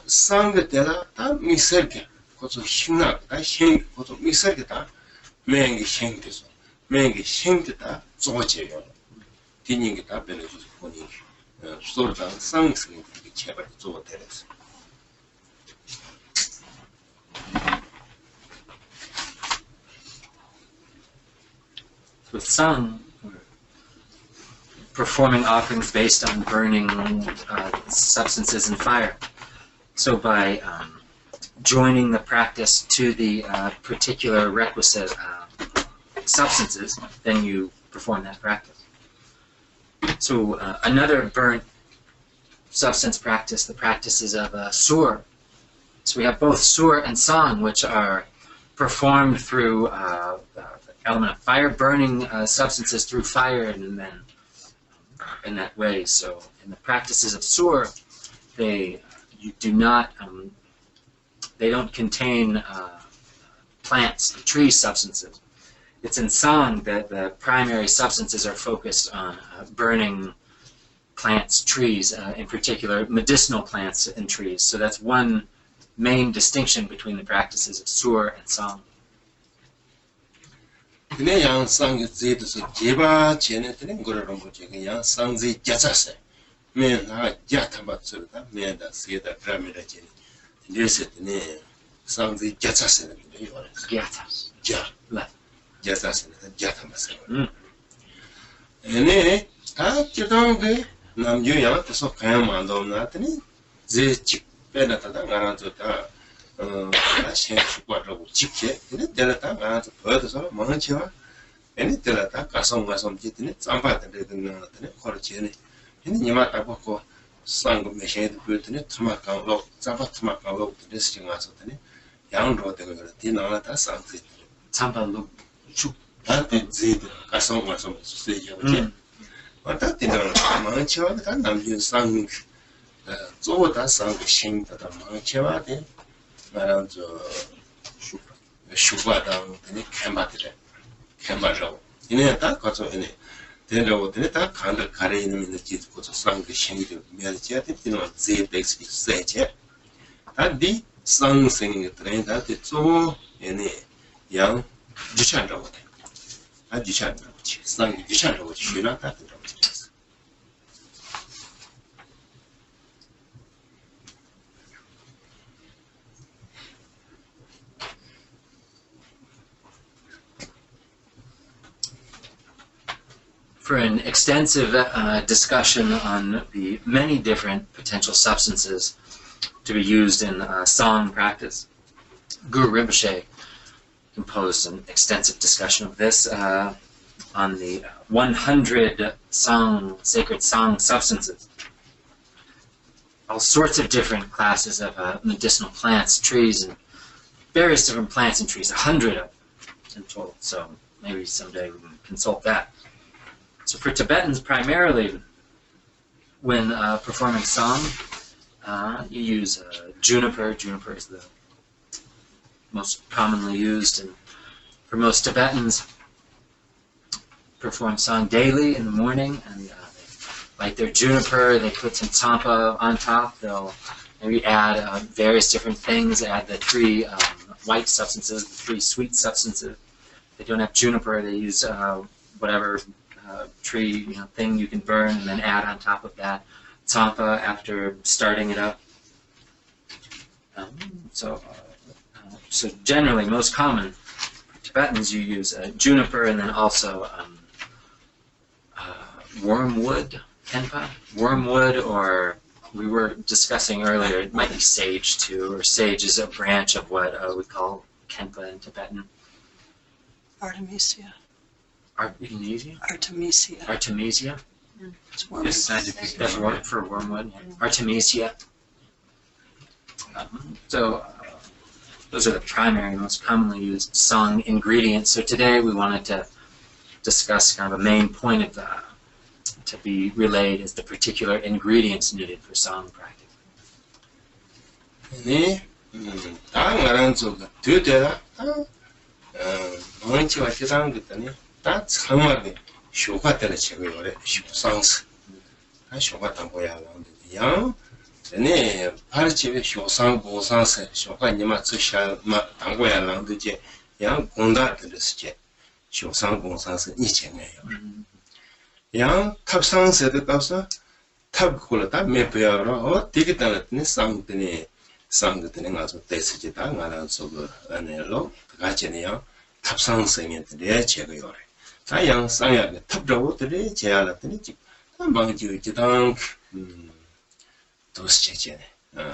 상게때라 다 미설게 고소 신나 다 생 고소 미설게다 맹기 생돼서 맹기 생되다 조제요. 디닝게 다 변해서 보니 수어다 상승이 제발 조어때려서 With some, performing offerings based on burning substances in fire. So by joining the practice to the particular requisite substances, then you perform that practice. So another burnt substance practice, the practices of sur. So we have both sur and sang, which are performed through the element of fire, burning substances through fire, and then in that way. So in the practices of sur, they don't contain plants, tree substances. It's in sang that the primary substances are focused on burning plants, trees, in particular medicinal plants and trees. So that's one main distinction between the practices of sur and sang. 근데 양 상이 제도서 제바 제네들은 거라는 거지. 그냥 상지 자자세. 맨나 자타바츠다. 맨다 세다 그라미다 제니. 이제서네 상지 자자세는 이거래. Gyatas. 자. 라. 자자세는 자타마세. 네. 다 기도게 남주야 그래서 그냥 만들어놨더니 제직 빼놨다가 가라졌다. 생수과라고 집게 근데 내가 가서 버려서 망치와 얘네 내가 가서 짓더니 짬바한테 되는 거르지네 얘네 니마 딱 보고 상고 메시드 보더니 토마카로 짬바 토마카로 드레스 가서더니 양으로 되고 그래 뒤나라다 상지 참발로 축 한테 제드 가서 쓰이죠 왔다 뒤나라 망치와 다 남주 상 저보다 상고 신다다 망치와 돼 말한 저 슈바당 되니 캠바죠. 이내 딱 가서 이내 되려고 되니 딱 간다 가래 있는 집 고서 상그 신기도 매지야 되는 제백스 세제. 단디 상생의 트렌드 또 이내 양 주찬라고 돼. 아 주찬라고 치. 상 주찬라고 치나 다 들어. For an extensive discussion on the many different potential substances to be used in sang practice, Guru Rinpoche composed an extensive discussion of this on the 100 sacred sang substances. All sorts of different classes of medicinal plants, trees, and various different plants and trees, 100 of them in total. So maybe someday we can consult that. So for Tibetans, primarily, when performing sang, you use juniper. Juniper is the most commonly used, and for most Tibetans, perform sang daily in the morning, and they light their juniper. They put some tsampa on top. They'll maybe add various different things. Add the three white substances, the three sweet substances. If they don't have juniper, they use whatever tree thing you can burn, and then add on top of that tsampa after starting it up. So generally, most common for Tibetans, you use juniper, and then also wormwood, kenpa, wormwood, or we were discussing earlier, it might be sage too, or sage is a branch of what we call kenpa in Tibetan. Artemisia. Artemisia? Artemisia. Artemisia? It's wormwood. That's word for wormwood. Artemisia. So those are the primary, most commonly used sang ingredients. So today we wanted to discuss kind of a main point of to be relayed as the particular ingredients needed for sang practice. 네, 다음은 저거 되더라. 뭔지와 계산 그랬더니 다 정말에 쇼가 때는 제거래 쇼상스. 아 쇼가 담보야 나는데 양 네, 파르치베 쇼상 보상스 쇼가 니마 쓰샤 마 담보야 나는데 양 공다 들으시게 쇼상 보상스 이체네요. 양 탑상스도 가서 탑콜다 메페야로 되게 따랐더니 상드니 상드니 가서 대스지다 나는 저거 안에로 가지네요. 탑상생인들의 제거요래. 다양 상야게 탑저우들이 제안했더니 망지 기당 도스체제네.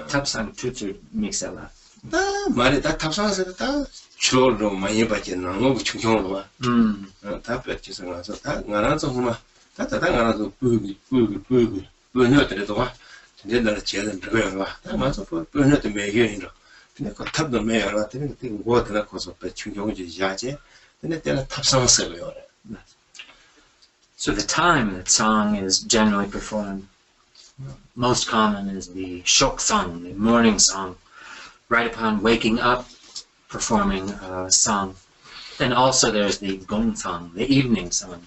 탑상 tutu mixella. 다 말이 다 탑상에서 다 주로로 많이 받지는 너무 충격으로 와. 다 뺏기서 가서 다 나라서 뭐 다 나라서 뿌기 뿌녀들도 와. 근데 나를 제대로 들어요 와. 다 맞아 뿌녀들 매겨이로. 근데 그 탑도 매여라. 근데 그 뭐들 거서 충격이 야제. 근데 때는 탑상에서요. So the time that song is generally performed, most common is the shok song, the morning song, right upon waking up, performing song. Then also there's the gong song, the evening song.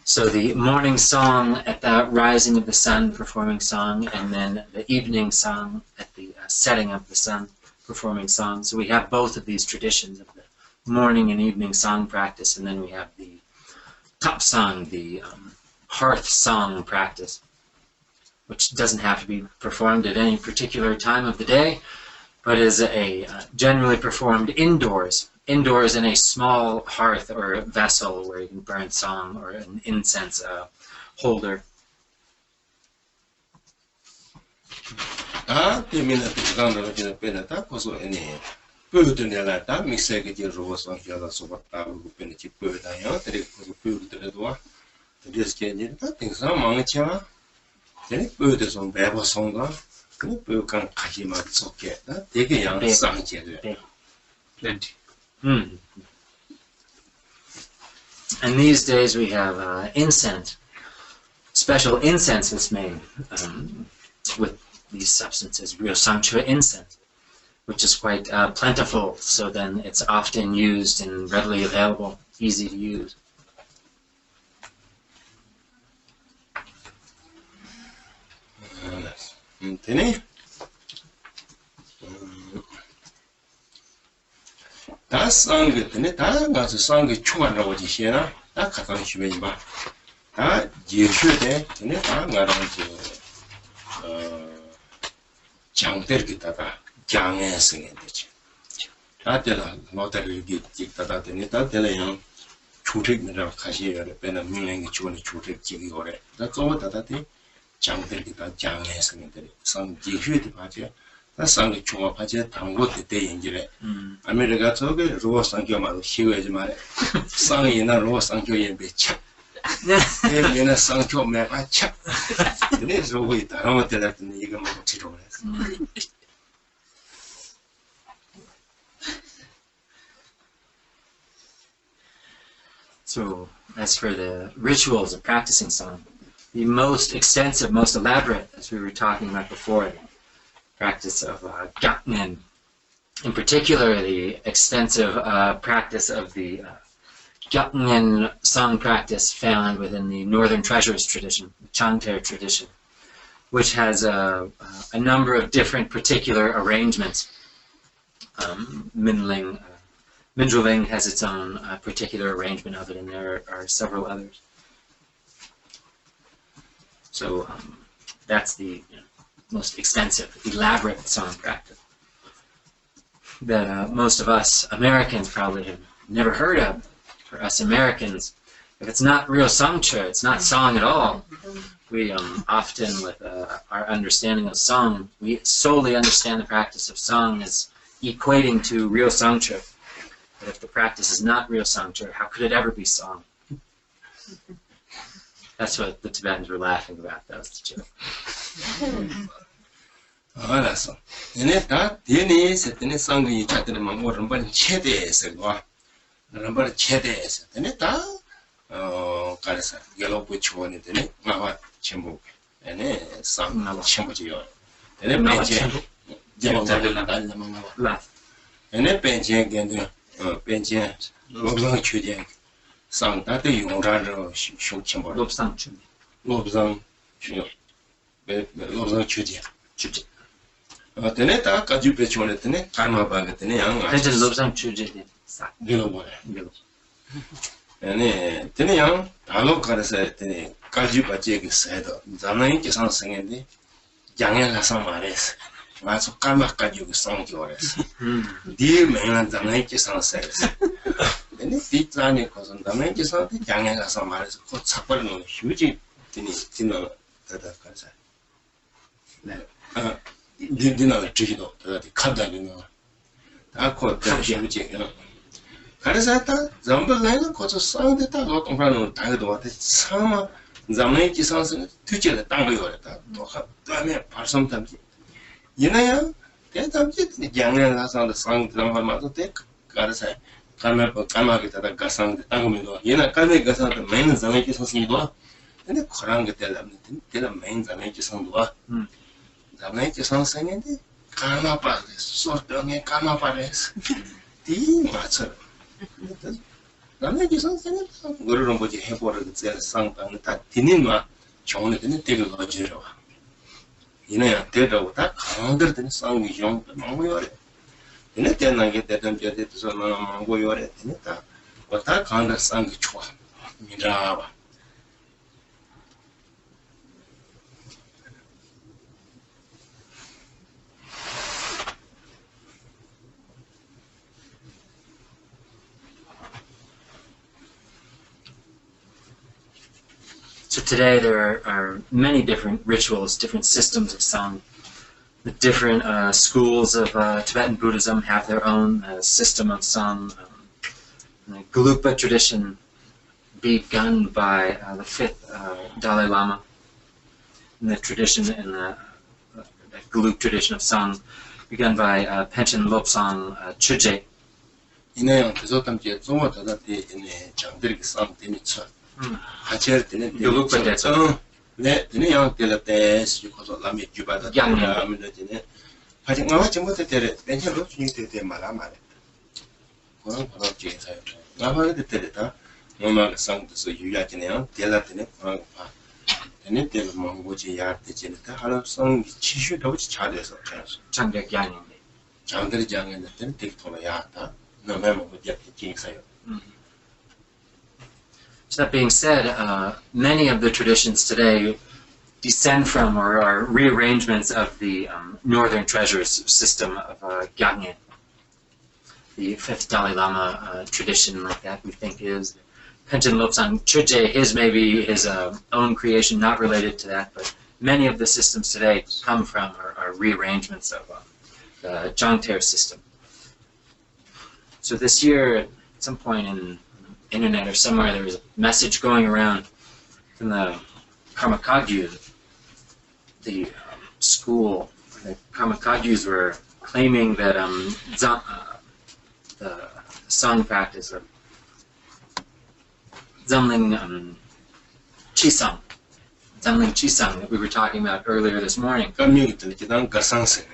So the morning song at the rising of the sun, performing song, and then the evening song at the setting of the sun, performing song. So we have both of these traditions of the morning and evening song practice, and then we have the top song, the hearth song practice, which doesn't have to be performed at any particular time of the day, but is a generally performed indoors in a small hearth or a vessel where you can burn song or an incense holder. Pöydänellä miksei Riwo Sangchod sobattaa kun pöydän ja teri pöydällä tuo. Tietysti niin tingsa mangcha. Teri pöydä son beba songa. Kun pöydän kahima sokke. De게 양 Sangchod. Plenty. And these days we have incense, special incense that's made with these substances, Rio Sanchez incense, which is quite plentiful, so then it's often used and readily available, easy to use. 다 쌍게 다 가서 쌍게 추가라고 지시나 다 가까이 주변이 봐. 다 예슈데 근데 다 가라고 장들기다가 장에 생긴 되지. 다들 모델을 찍다가 되니 다들은 주택이라고 가시야 되는 민행이 주원이 주택 지기 거래. 다 그거다다디 장들기다 장에 생긴 되니 상 예슈데 봐지. 다 상게 종합하지 당고때 때 연기래. 아메리카 저게 리wo Sangchod 희외지 말해. 상이나 리wo Sangchod 배차. 얘는 Sangchod 매가 차. 근데 저거 있다. 아무 때나 이거 뭐 지도를 했어. So, as for the rituals of practicing song, the most extensive, most elaborate, as we were talking about before, the practice of gyaknen, in particular the extensive practice of the gyaknen song practice found within the Northern Treasures tradition, the Changter tradition, which has a number of different particular arrangements. Mindrelving has its own particular arrangement of it, and there are several others. So that's the most extensive, elaborate song practice that most of us Americans probably have never heard of. For us Americans, if it's not Rio Sanchez, it's not song at all. We often, with our understanding of song, we solely understand the practice of song as equating to Rio Sanchez. But if the practice is not Rio Sanchez, how could it ever be song? That's what the Tibetans were laughing about. That was the joke. 알았어. 얘네 다 DNA 세트네 상근이 찾는 뭐 런번 최대에서 와. 런번 최대에서. 얘네 다 가르사 gelop chuone 되네. 나와 전부. 얘네 상 전부지요. 얘네 벤제. 제가 나가. 얘네 벤제 견도 벤제 로상 추제. 상 다들 용라로 쇼침버. 롭상 추. 로상 추요. 로상 추제. 추제. 되네 다 가지고 배치원에 되네 가마 바가 되네 양 이제 롭상 추제 싹 들어보래 아니 되네 양 다로 가서 되네 가지고 받지 그 세도 자나이 계산 생인데 양에 가서 말했어 맞아 가마 가지고 상기월했어 뒤에 매년 자나이 계산 세서 되네 뒤자니 거서 자나이 계산 양에 가서 말해서 그 착벌은 휴지 되네 진노 다다 가서 네 dinner chido the kadalino 다 코드 쉬우지요. 가르사타 잠벌레는 거저 상대다 노동하는 다도 와대 상마 잠내 기상선 투지를 땅을 요랬다. 또 다음에 발성탐지. 이나야 대담지 양내가 상의 상담하면서 때 가르사 까마게다가 가상 땅으로 얘는 까메 가상도 맨 잠내 기상선도 근데 그런 게 되려면 되는 맨 잠내 기상도 잠내 기상선인데 까마빠레 소병에 까마빠레스 디 맞춰 남의 기상생은 그런 거지 해보려고 제가 상담을 다 드니마 좋은 데는 되게 거지로 이내야 되다고 다 강들더니 상위 좀 너무 요래 이내 때는 게 되던 저대도 너무 요래 되니까 왔다 강들 상위 좋아 미라봐 So today there are many different rituals, different systems of song. The different schools of Tibetan Buddhism have their own system of song. The Gelugpa tradition begun by the 5th Dalai Lama. And the tradition in the Gelug tradition of song begun by Panchen Lobsang Chuje. 이내양 그저담지에 좀더다데 이내 장들이 상태니까 하체를 때는 Gelugpa 됐어. 네, 드네 양 때렸대. 시고서 남이 주바다. 양념을 되네. 아직 나와 전부터 때려. 괜찮아. 주님 때 말아 말해. 그런 거는 제사요. 나와를 때렸다. 뭐만 상도서 유야지네요. 때렸더니 그런 봐. 얘네 때는 뭐지 야때지니까 하루 성 치슈도 잘해서 장벽 양인데. 장들이 장했는데 되게 돌아야다. 너무 뭐지 제사요. So that being said, many of the traditions today descend from or are rearrangements of the Northern Treasures system of Gyaltsen. The 5th Dalai Lama tradition, like that, we think is Panchen Lobsang Chuje. His maybe his own creation, not related to that, but many of the systems today come from or are rearrangements of the Zhangter system. So this year, at some point in internet or somewhere, there was a message going around from the Karma-Kagyus, the school. The Karma-Kagyus were claiming that the song practice of Zamling Chisang that we were talking about earlier this morning. Karma-Kagyu.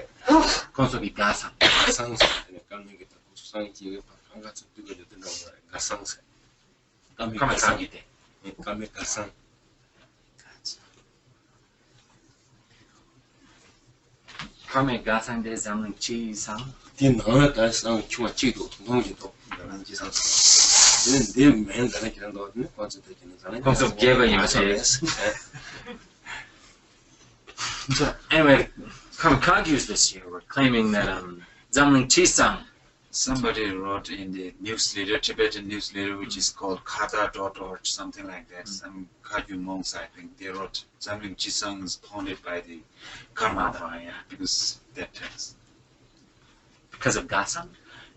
Karma Gathang de Zamling Chi Sang. Din nang da sang chua chi do tong ji do nang ji sang. Din men da kiran do ne kwa zu de kin sang. Also give a So anyway, Karma-Kagyus this year were claiming that Zamling Chi Sang. Somebody wrote in the newsletter, Tibetan newsletter, which is called Kata.org, something like that. Some Kagyu monks, I think, they wrote Zamling Chisang is founded by the Karmapa, because that text. Because of Gasang?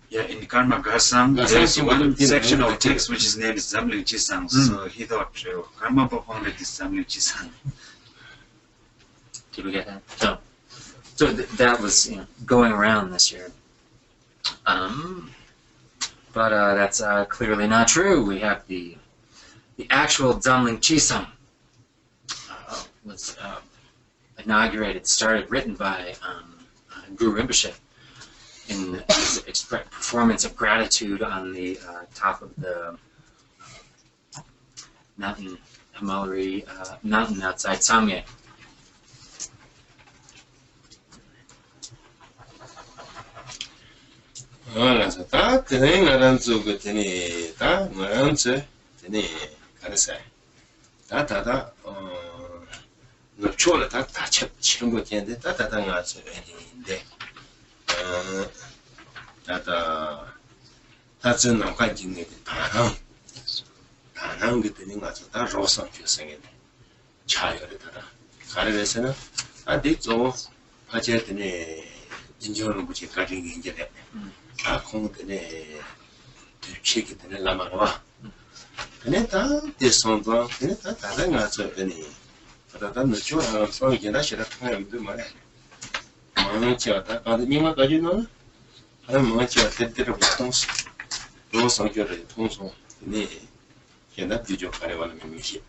Yeah, in Karma Gasang, there's one section of text which is named Zamling Chisang. So he thought Karmapa founded this Zamling Chisang. Did we get that? So that was going around this year. But that's clearly not true. We have the actual Zamling Chisang was inaugurated, written by Guru Rinpoche in his performance of gratitude on the top of the mountain, Himalaya mountain outside Sangye. 그래서 다 그냥 알아서 그 되니 다 뭐한테 되니 가르사 다다다 너 초를 다 치는 거 되는데 다다다 가서 되는데 다다 다전 관계는 다랑 그 되는 거죠 다 로선 교생에 차이를 다다 가르에서는 아직 좀 하셔야 되니 인정을 무지 가진 게 이제 아 공들네 check it la marwa neta descendant neta daga ngaso beni tada no chora so gena shira khayam de mare ma chata ka ni ma ka ji no ara ma chata te ro tons ro so gyo de tons ni gena di jo kare wala mi shi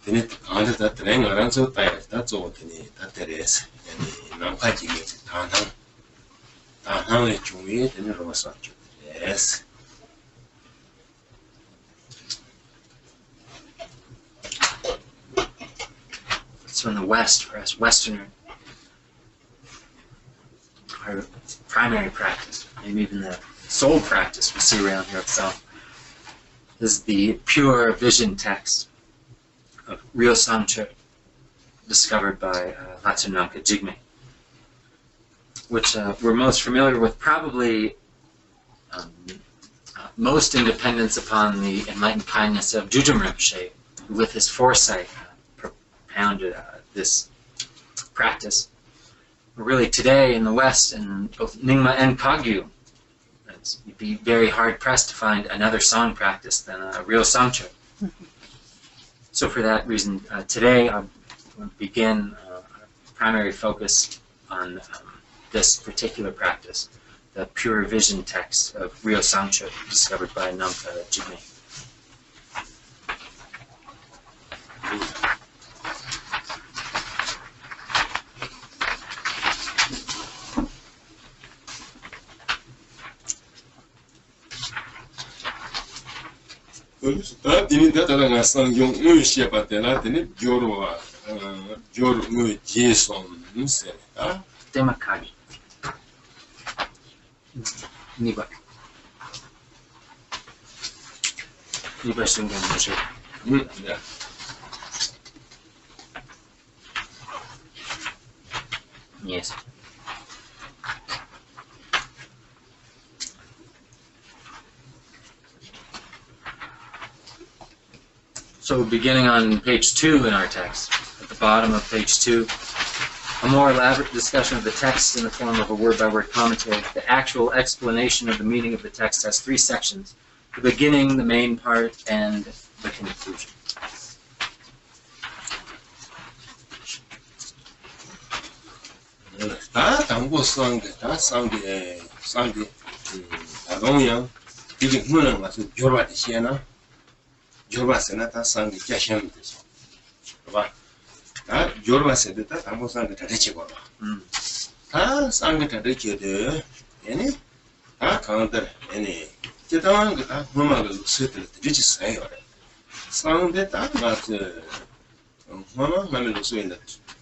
tene anda ta tren aran so ta ta zo tene ta teres ni nam ka ji ni ta na e chumi tene ro sa chu yes. So in the West, for us Westerners, our primary practice, maybe even the sole practice we see around here itself, is the pure vision text of Rio Sanchez, discovered by Hatsunaka Jigme, which we're most familiar with, probably most in dependence upon the enlightened kindness of Jujum Rinpoche, who with his foresight propounded this practice. Really today in the West, in both Nyingma and Kagyu, you'd be very hard pressed to find another song practice than Rio Sanchez. So for that reason, today I'll begin our primary focus on this particular practice, the pure vision text of Rio Sanchez, discovered by Nampa Jigme. Dini data nga sang yung ngui shepa tena dini gyoro ngui jeson nse ta Tema Kagi. Niba. Niba Shungan Moshe. yeah. Yes. So beginning on page 2 in our text, at the bottom of page 2, a more elaborate discussion of the text in the form of a word-by-word commentary. The actual explanation of the meaning of the text has 3 sections: the beginning, the main part, and the conclusion. 다 당고 상게 다 상게 다동양 이게 뭐는 가서 jorba 시에나 jorba 세나 다 상게 자시하면 되죠. 봐. 다 jorba 세다 당고 상게 다 되치고 봐. 다 상게 다 되치데 얘네 다 강들 얘네 제대로 다 뭐마가 쓰들 되지 사요. 상게 다 가서 뭐만 하면 쓰인다.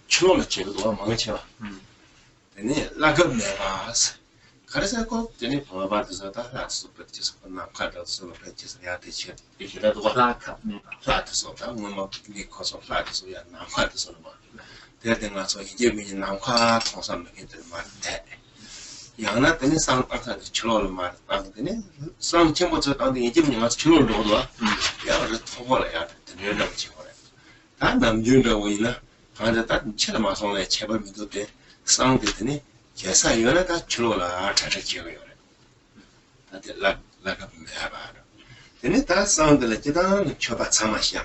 처음에 제도가 망쳐. Ini lagam nevas. Karena aku jadi pengabat itu dah super jelas pernah kada super jelas ya teacher. Kita tu Lagam nevas. flat so dah ngomong ni kosong flat so ya nampak tu so nama. Dia dengar so hijau ni nampak kosong begitu mata. Yang nak ini sang apa tu celor mata. Ini sang cempo tu tadi hijau ni mas celor dulu lah. Ya ada thawal ya. Dia nak celor. Dah nam junda wina. Kalau tak celor masong le cebal itu deh. 상대들이 계산 연애가 줄어라 다들 지어요. 다들 라가 매봐. 근데 다 상대를 지단 쳐봐 참아시야.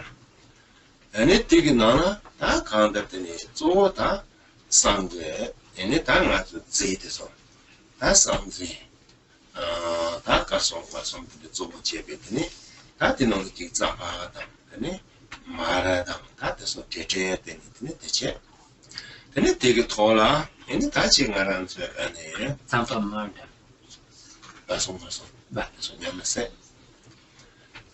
아니 되게 나나 다 간다더니 쪼다 상대 얘네 다 가서 제대서 다 상대 다 가서 쪼고 제베더니 다 되는 게 잡아다. 근데 말하다 다 돼서 제제되니 대체 근데 되게 돌아 ini tadi ngaran se ane Tanpa marda. Basong ba so nyama se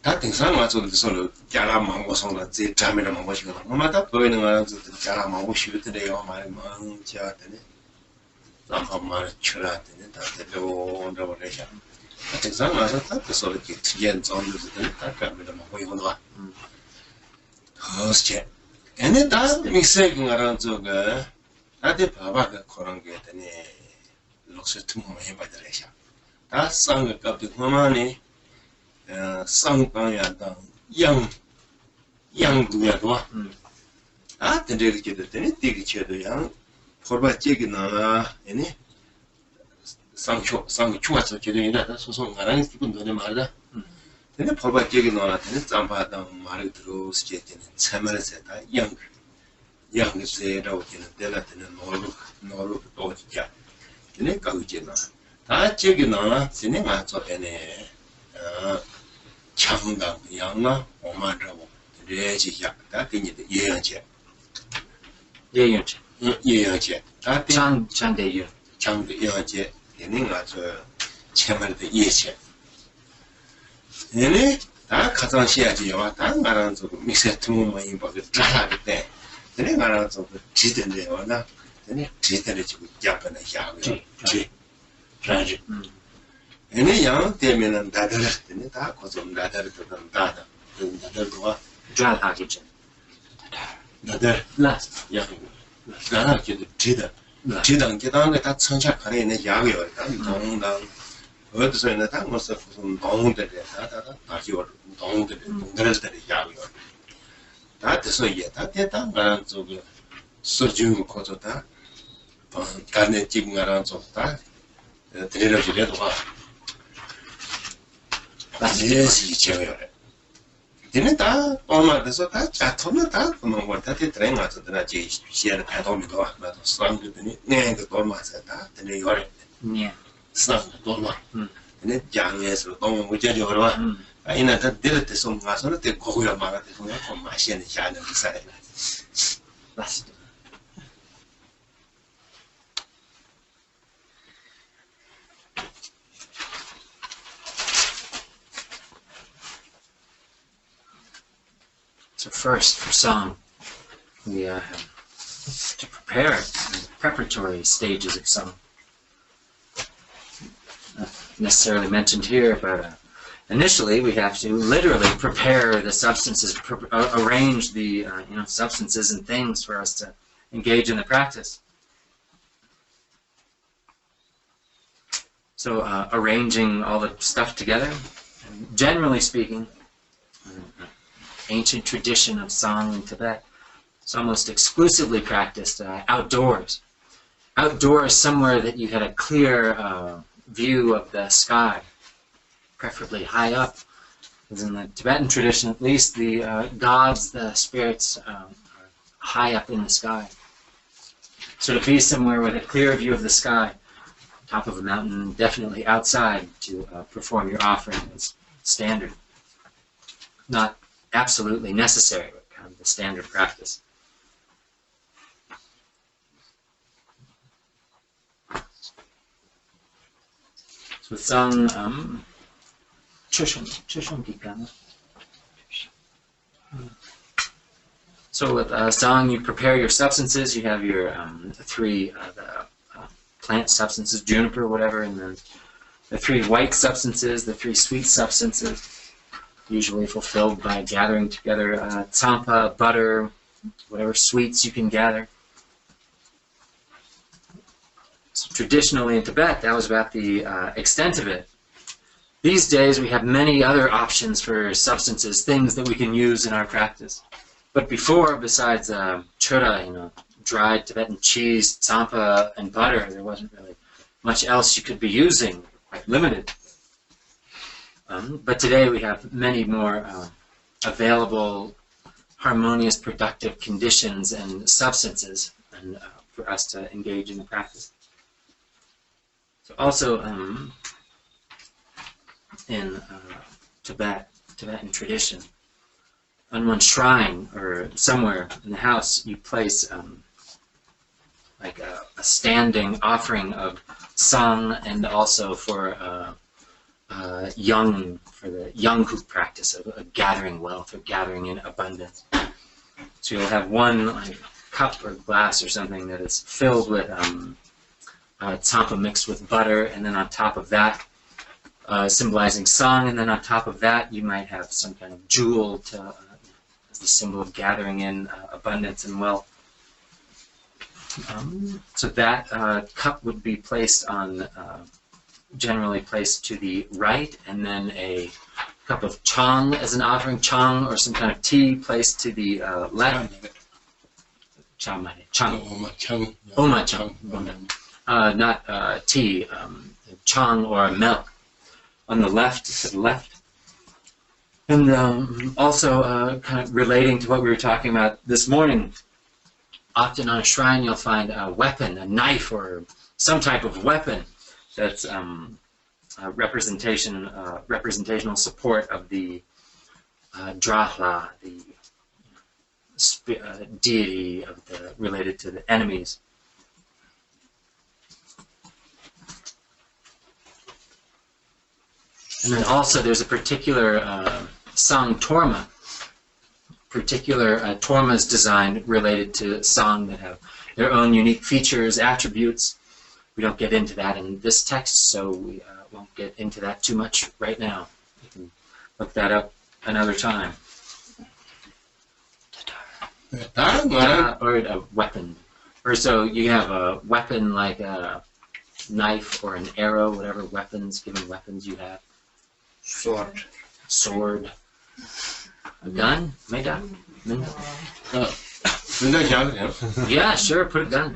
ta ting san ma so so jara ma mo song la zi jame na ma mo shi ko ma ta po ni ngaran so jara ma mo shi de yo ma ma cha de ne ta ma chura de ne ta de lo ndo le sha ta ting san ma so ta so le ki tian zong de ta ka me de ma ho yo no ba hoste ene ta mi se ngaran so ga 나한테 봐봐 그런 게 되네. 록스트 뭐 해봐더래셔. 다 쌍을 값도 그만이 쌍방야다 양두야도. 아 근데 이렇게 됐더니 되게 쳐도 양 포바찌기 나나 아니 상초가서 기도이나 소송 가랑이 기분 너네 말다. 근데 벌바 기억이 나나 되는 짬바다 말이 들어오지 되는 참말세다 양세라고 되는 데가 되는 노루 도지야. 근데 가우지나 다 기억이 나나 되는 맞죠 되네. 창당 양아 오만라고 레지야 다 되니 예양제. 예양제. 다 장대유. 장대유제 되는 맞죠. 참말의 예체. 얘네 다 가장 시야지요. 다 말하는 저 미세트만 이바가 잘할 때. 얘네 말하는 저 지든데요나. 얘네 지들이 지금 약간의 야고요. 지. 라지. 얘네 양 때문에는 다들 때문에 다 고좀 다들 그런 다다. 다들 뭐 잘하겠죠. 다들 라스트. 야. 나나 기도 지다. 지당 기당에 다 천착하는 있는 야고요. 동당 어디서 있는 다 무슨 동들이 다시 동들이 야고요. 다 돼서 이게 다 됐다. 나는 저기 서준 거다. 간에 찍은 거랑 좋다. 데려주래도 봐. 예시 제어요. 얘는 다 얼마에서 다 자토는 다 그만 왔다 됐더니 맞더라. 제 시야를 다 돌리고 나도 상그더니 내가 돌마서 다 되네 요래. 네. 상그 돌마. 근데 장에서 너무 무제리 걸어. 아이나 다 데려때 좀 가서는 때 고구려 말아 때 그냥 좀 마시는 자는 사람. 라스트. So first, for song, we have to prepare the preparatory stages of song. Not necessarily mentioned here, but initially we have to literally prepare the substances, arrange the substances and things for us to engage in the practice. So arranging all the stuff together, generally speaking, ancient tradition of song in Tibet. It's almost exclusively practiced outdoors. Outdoors, somewhere that you had a clear view of the sky, preferably high up. As in the Tibetan tradition, at least, the gods, the spirits, are high up in the sky. So to be somewhere with a clear view of the sky, top of a mountain, definitely outside to perform your offering is standard. Not absolutely necessary, but kind of the standard practice. So with song, so with song, you prepare your substances. You have your three plant substances, juniper, whatever, and then the three white substances, the three sweet substances. Usually fulfilled by gathering together tsampa, butter, whatever sweets you can gather. So traditionally in Tibet, that was about the extent of it. These days we have many other options for substances, things that we can use in our practice. But before, besides chura, dried Tibetan cheese, tsampa, and butter, there wasn't really much else you could be using, quite limited. But today we have many more available, harmonious, productive conditions and substances for us to engage in the practice. So also in Tibetan tradition, on one shrine or somewhere in the house, you place like a standing offering of song, and also for the Yanghu practice of gathering wealth or gathering in abundance. So you'll have one cup or glass or something that is filled with tsampa mixed with butter, and then on top of that, symbolizing song, and then on top of that you might have some kind of jewel as the symbol of gathering in abundance and wealth. So that cup would be placed on generally placed to the right, and then a cup of chang as an offering, chang or some kind of tea placed to the left. Chang. Oma chang. Not tea, chang or milk. On the left, to the left. And also kind of relating to what we were talking about this morning, often on a shrine you'll find a weapon, a knife or some type of weapon that's representational support of the Drahla, the deity of related to the enemies. And then also there's a particular Sang Torma, particular Tormas designed related to Sang that have their own unique features, attributes. We don't get into that in this text, so we won't get into that too much right now. You can look that up another time. Or a weapon. Or so you have a weapon like a knife or an arrow, whatever given weapons you have. Sword. A gun? Mega? Yeah, sure, put a gun.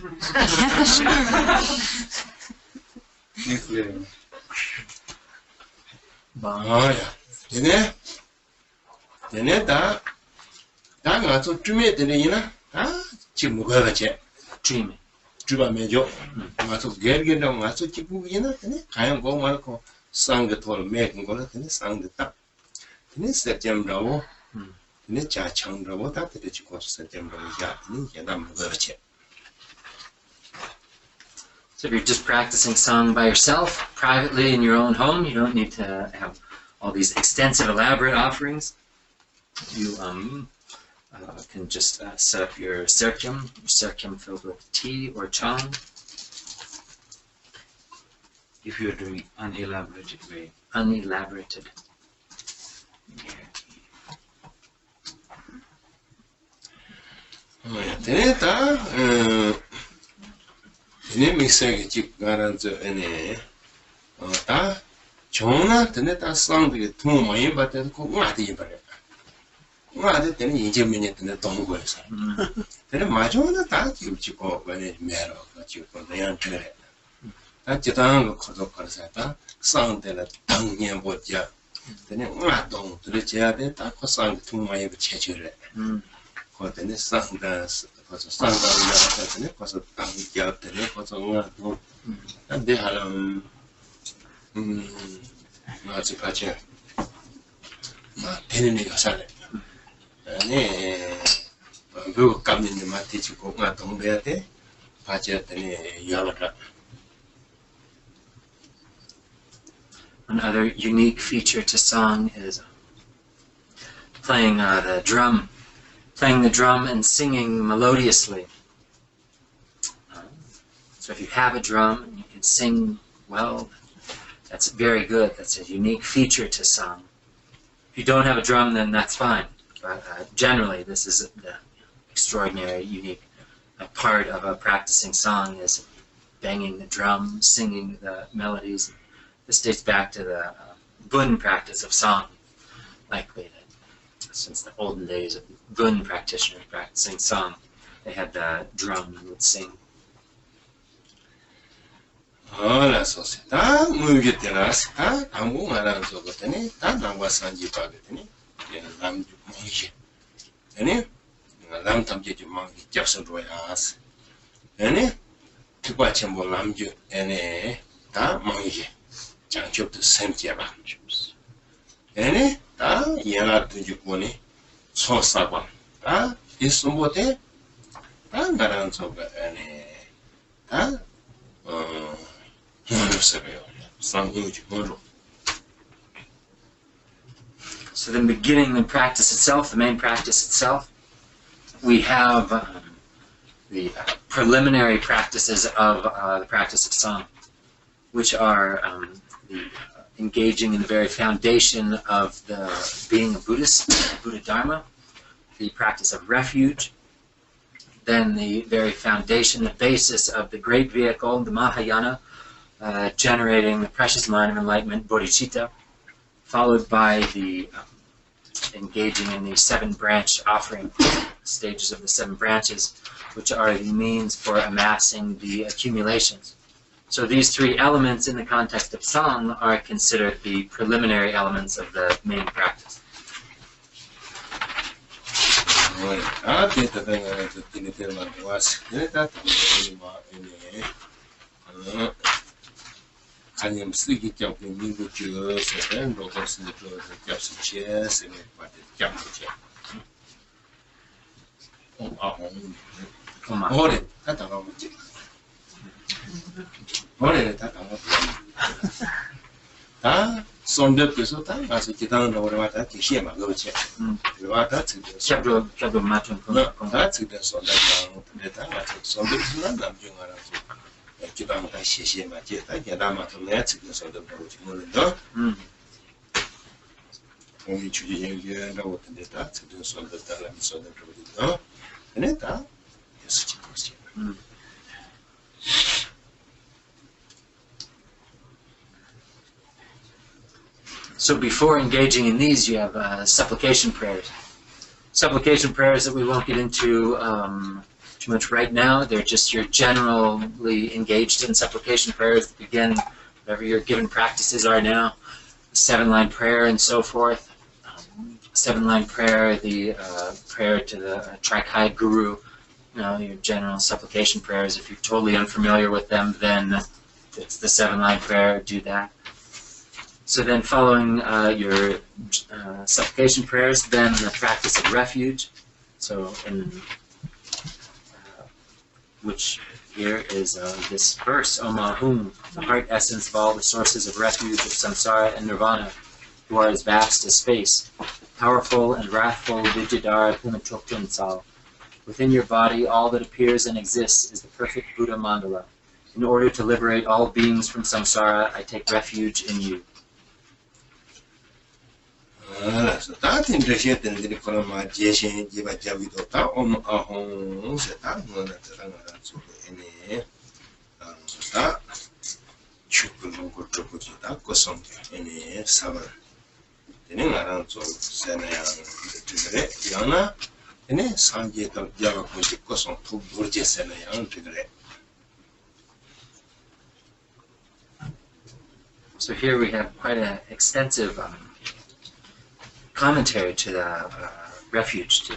So if you're just practicing Sang by yourself, privately in your own home, you don't need to have all these extensive, elaborate offerings. You can just set up your serkyam filled with tea or chang. If you're doing unelaborated way. Unelaborated. Another unique feature to Sang is playing the drum and singing melodiously. So if you have a drum and you can sing well, that's very good. That's a unique feature to Sang. If you don't have a drum, then that's fine. But generally, this is the extraordinary, unique part of practicing Sang is banging the drum, singing the melodies. This dates back to the Bun practice of Sang, likely since the olden days of Bun practitioners practicing Sang. They had the drum and would sing. So then beginning the practice itself, the main practice itself, we have the preliminary practices of the practice of Sang, which are the engaging in the very foundation of the being a Buddhist, Buddha Dharma, the practice of refuge, then the very foundation, the basis of the great vehicle, the Mahayana, generating the precious mind of enlightenment, bodhicitta, followed by the engaging in the 7 branch offering, stages of the 7 branches, which are the means for amassing the accumulations. So these three elements in the context of song are considered the preliminary elements of the main practice. So before engaging in these, you have supplication prayers. Supplication prayers that we won't get into too much right now. They're just you're generally engaged in supplication prayers that begin whatever your given practices are now. 7-line prayer and so forth. 7-line prayer, the prayer to the Trikai Guru. You know, your general supplication prayers. If you're totally unfamiliar with them, then it's the 7-line prayer. Do that. So then following your supplication prayers, then the practice of refuge. So in which here is this verse, Om Ahum, the heart essence of all the sources of refuge of samsara and nirvana, who are as vast as space, powerful and wrathful Vijayadhara Punachoktensal. Within your body, all that appears and exists is the perfect Buddha mandala. In order to liberate all beings from samsara, I take refuge in you. So that in the shit and the Koloma Jeshin, Jiva Javito, Ahom, Seta, so any Sota, Chukulungo Chokuta, Kosom, any summer. The name around so Sena Yana, any Sanjit of Java Kosom, two Burgess Sena Yan Tigre. So here we have quite an extensive commentary to the refuge, to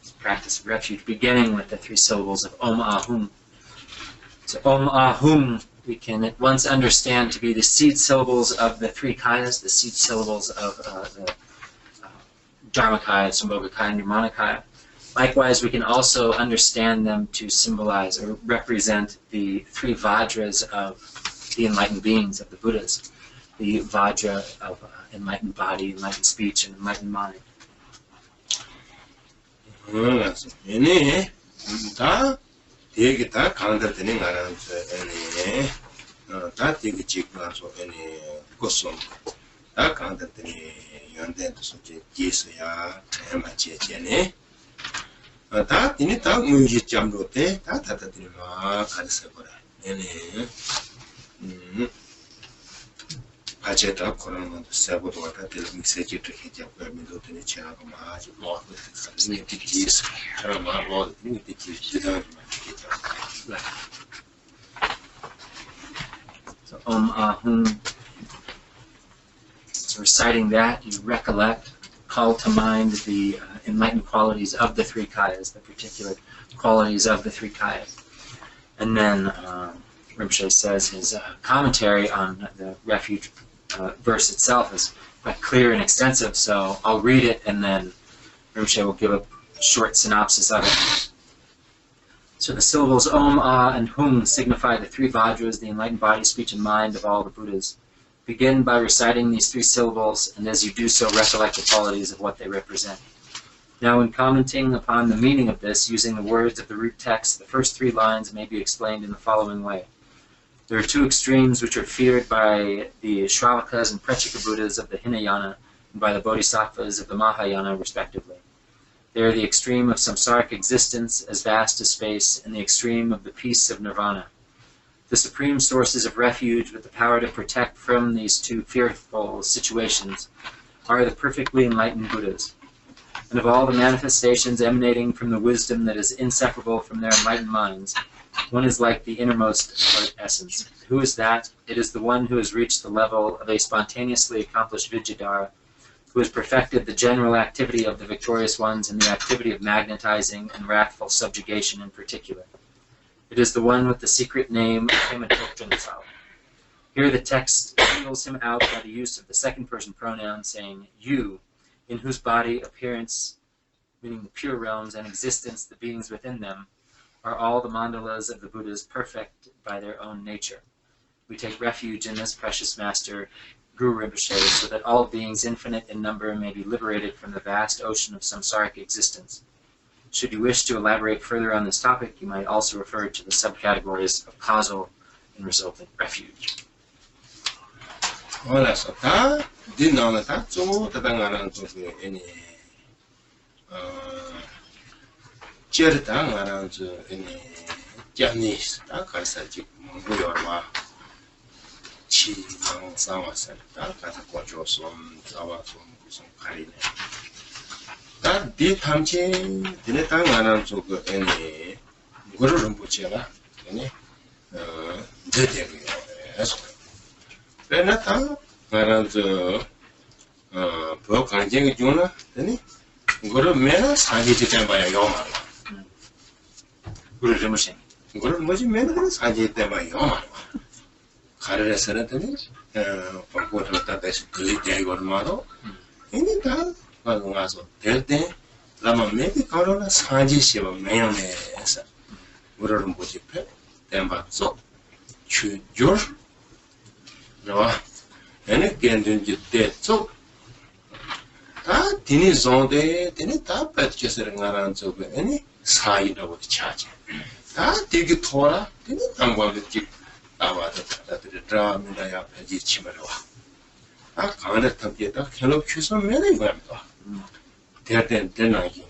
this practice of refuge, beginning with the 3 syllables of Om Ahum. So Om Ahum we can at once understand to be the seed syllables of the 3 kayas, the seed syllables of the Dharmakaya, Sambhogakaya, and Nirmanakaya. Likewise, we can also understand them to symbolize or represent the 3 Vajras of the enlightened beings, of the Buddhas. The Vajra of enlightened body, enlightened speech, and enlightened mind. Pacheta Koran Sabot water till mixage to hit up where we do the Chirama, more with the keys, Charama, or the keys, So Om Ahum. So reciting that, you recollect, call to mind the enlightened qualities of the 3 kayas, the particular qualities of the 3 kayas. And then Rinpoche says his commentary on the refuge verse itself is quite clear and extensive, so I'll read it and then Rinpoche will give a short synopsis of it. So the syllables Om, Ah, and Hum signify the 3 Vajras, the enlightened body, speech, and mind of all the Buddhas. Begin by reciting these 3 syllables, and as you do so, recollect the qualities of what they represent. Now, in commenting upon the meaning of this, using the words of the root text, the first 3 lines may be explained in the following way. There are 2 extremes which are feared by the Shravakas and Prachika Buddhas of the Hinayana and by the Bodhisattvas of the Mahayana, respectively. They are the extreme of samsaric existence, as vast as space, and the extreme of the peace of nirvana. The supreme sources of refuge with the power to protect from these 2 fearful situations are the perfectly enlightened Buddhas. And of all the manifestations emanating from the wisdom that is inseparable from their enlightened minds, One is like the innermost heart essence. Who is that? It is the one who has reached the level of a spontaneously accomplished Vidyadhara, who has perfected the general activity of the victorious ones and the activity of magnetizing and wrathful subjugation in particular. It is the one with the secret name of Hematoktranthal. Here the text singles him out by the use of the second person pronoun, saying, you, in whose body, appearance, meaning the pure realms, and existence, the beings within them, are all the mandalas of the Buddhas perfect by their own nature. We take refuge in this precious master, Guru Rinpoche, so that all beings infinite in number may be liberated from the vast ocean of samsaric existence. Should you wish to elaborate further on this topic, you might also refer to the subcategories of causal and resultant refuge. Voilà, so ta di na na ta zo ta da ngara zo ge eni cher ta ngara zo eni jani ta ka sa ji mo yo ma chi mang sa wa sa ta ka sa ko jo so sa wa so mo so kari ne ta di tham che dine ta ngara zo ge eni guru rinpoche la eni de de ge Renata, Maranzo, Pokanjing Juna, then Guru Mena, Sanji Tamba Yoma. Guru Rinpoche. Guru Mojimena, Sanji Tamba Yoma. Carrera Senatani, Pampota, that's Gulite Gormado. In the town, Mazo, Telde, Lama maybe Corona, Sanji Shiva Mayonnaise, Guru Rinpoche, Tamba so, George. No, and again, you did so. That tiny zone there, then it up at just around so any side of the charge. That dig it Torah, then I'm going to keep about the drum and I have a Chimero. I can't get a hello kiss on many women. There then I give.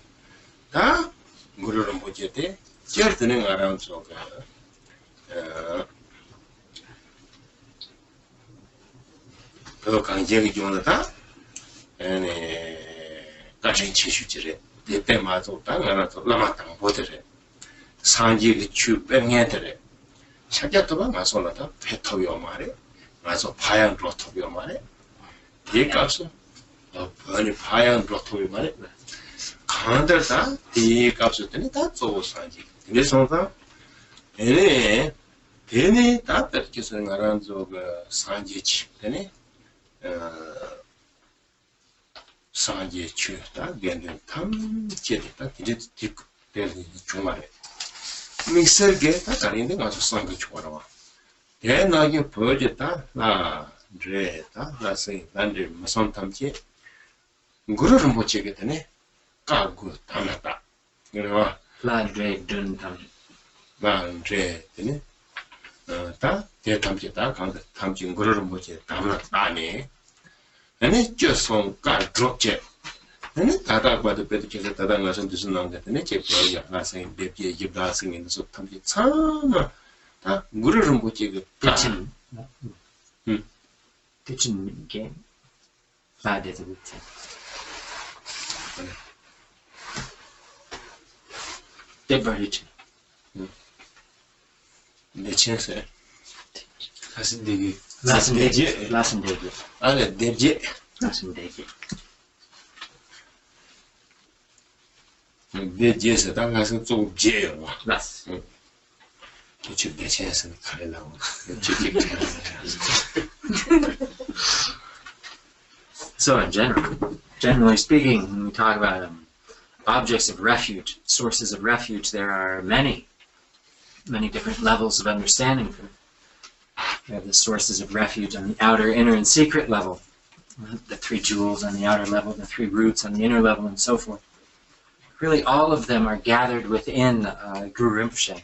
That Guru Rinpoche, just around so. 강제기 중에다 에 같이 치슈지래 대때 맞아 땅하나도 남았다 보더래 산지기 추 뺑해더래 샤갸도가 마소나다 페토요 말에 마소 파양 로토요 말에 대값은 아니 파양 로토요 말에 간들다 대값을 때는 다 쪼고 산지 그래서 얘네 대네 다 뺏겨서 나란 저거 산지 치 때네 Sanji Chuta, Gendin Tam, Jedita, Dick, Jumare. Mixer get a carrying out of Sangi Chuara. Then I give Purgeta, La Dreta, La Saint Landry, Mason Tamche, Guru Rinpoche getane, Kagu Tanata. You know, La Dre Dun Tam. La Dre, Ta, Dear Tamcheta, come the Tamchin Guru Rinpoche, Tamatani. And it just on God drop jet. And it got out by the petition that I wasn't to know that the nature of last saying, Debbie, give dancing in the sub Tamchi. Sama, Guru Rinpoche, Kitchen game. Bad is a good thing. Deborah. The chance, Hasn't dig Last day. I let Debbie. Debbie said, I wasn't so jail. Last. You should get chance and cut it out. So, in generally speaking, when we talk about objects of refuge, sources of refuge, there are many different levels of understanding for them. We have the sources of refuge on the outer, inner, and secret level. The 3 jewels on the outer level, the 3 roots on the inner level, and so forth. Really, all of them are gathered within Guru Rinpoche.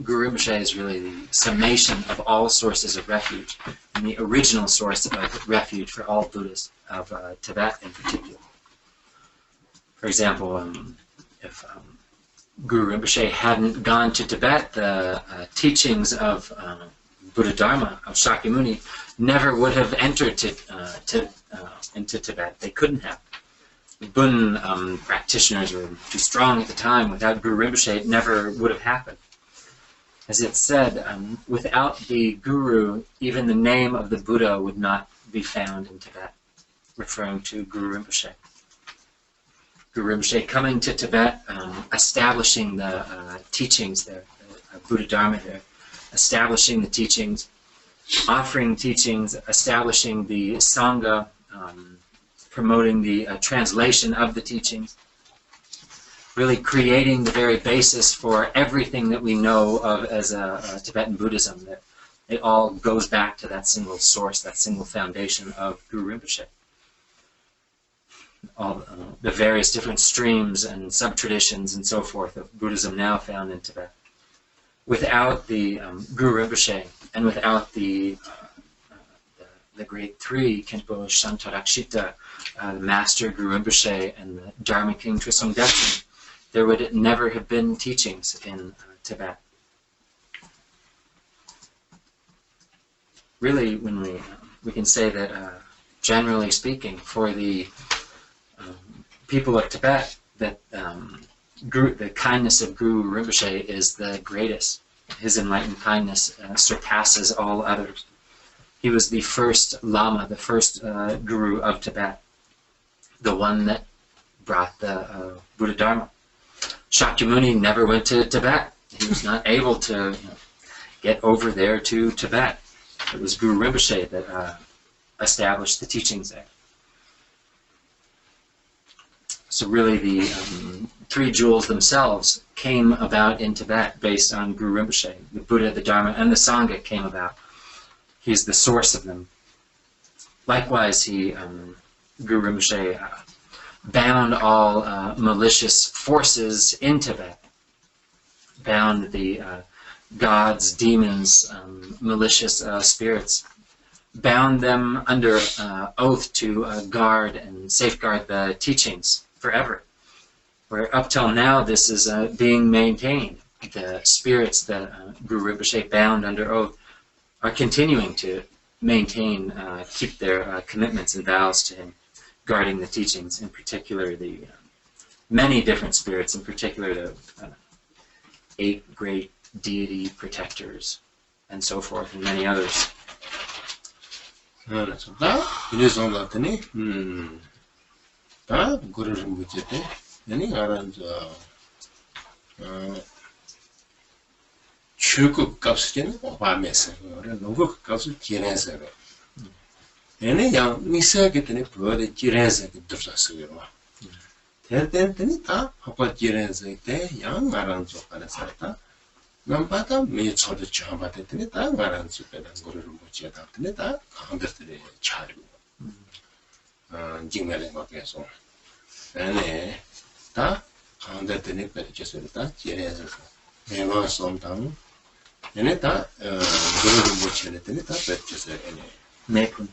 Guru Rinpoche is really the summation of all sources of refuge, and the original source of refuge for all Buddhists of Tibet in particular. For example, if Guru Rinpoche hadn't gone to Tibet, the teachings of Buddha Dharma of Shakyamuni never would have entered into Tibet. They couldn't have. The Bun practitioners were too strong at the time. Without Guru Rinpoche, it never would have happened. As it said, without the guru, even the name of the Buddha would not be found in Tibet, referring to Guru Rinpoche. Guru Rinpoche coming to Tibet, establishing the teachings there, the Buddha Dharma there, establishing the teachings, offering teachings, establishing the Sangha, promoting the translation of the teachings, really creating the very basis for everything that we know of as Tibetan Buddhism, that it all goes back to that single source, that single foundation of Guru Rinpoche. All the various different streams and sub-traditions and so forth of Buddhism now found in Tibet. Without the Guru Rinpoche and without the great three, Khenpo Shantarakshita, the Master Guru Rinpoche, and the Dharma King Trisong Detsen, there would never have been teachings in Tibet. Really, when we can say that, generally speaking, for the people of Tibet, that the kindness of Guru Rinpoche is the greatest. His enlightened kindness surpasses all others. He was the first Lama, the first Guru of Tibet, the one that brought the Buddha Dharma. Shakyamuni never went to Tibet. He was not able to get over there to Tibet. It was Guru Rinpoche that established the teachings there. So really the three jewels themselves came about in Tibet based on Guru Rinpoche. The Buddha, the Dharma, and the Sangha came about. He's the source of them. Likewise, Guru Rinpoche bound all malicious forces in Tibet, bound the gods, demons, malicious spirits, bound them under oath to guard and safeguard the teachings forever. Where up till now this is being maintained. The spirits that Guru Rinpoche bound under oath are continuing to maintain, keep their commitments and vows to him, guarding the teachings, in particular the many different spirits, in particular the 8 great deity protectors, and so forth, and many others. Guru Rinpoche, any around Chuku Kapskin, Obames, or Nogo Kapsu Kirese. Any young Missa get any poor Kirese Dusasura. Tell them Tenita, Papa Kirese, young around Sopanasata. Nampata made sort of charm at the Tenita, around Super and Guru Rinpoche at Tenita, under the child. Jingling of your soul. And ta under the nipper just with that, yes, never sometime. And it Guru Rinpoche and it just any Mapun.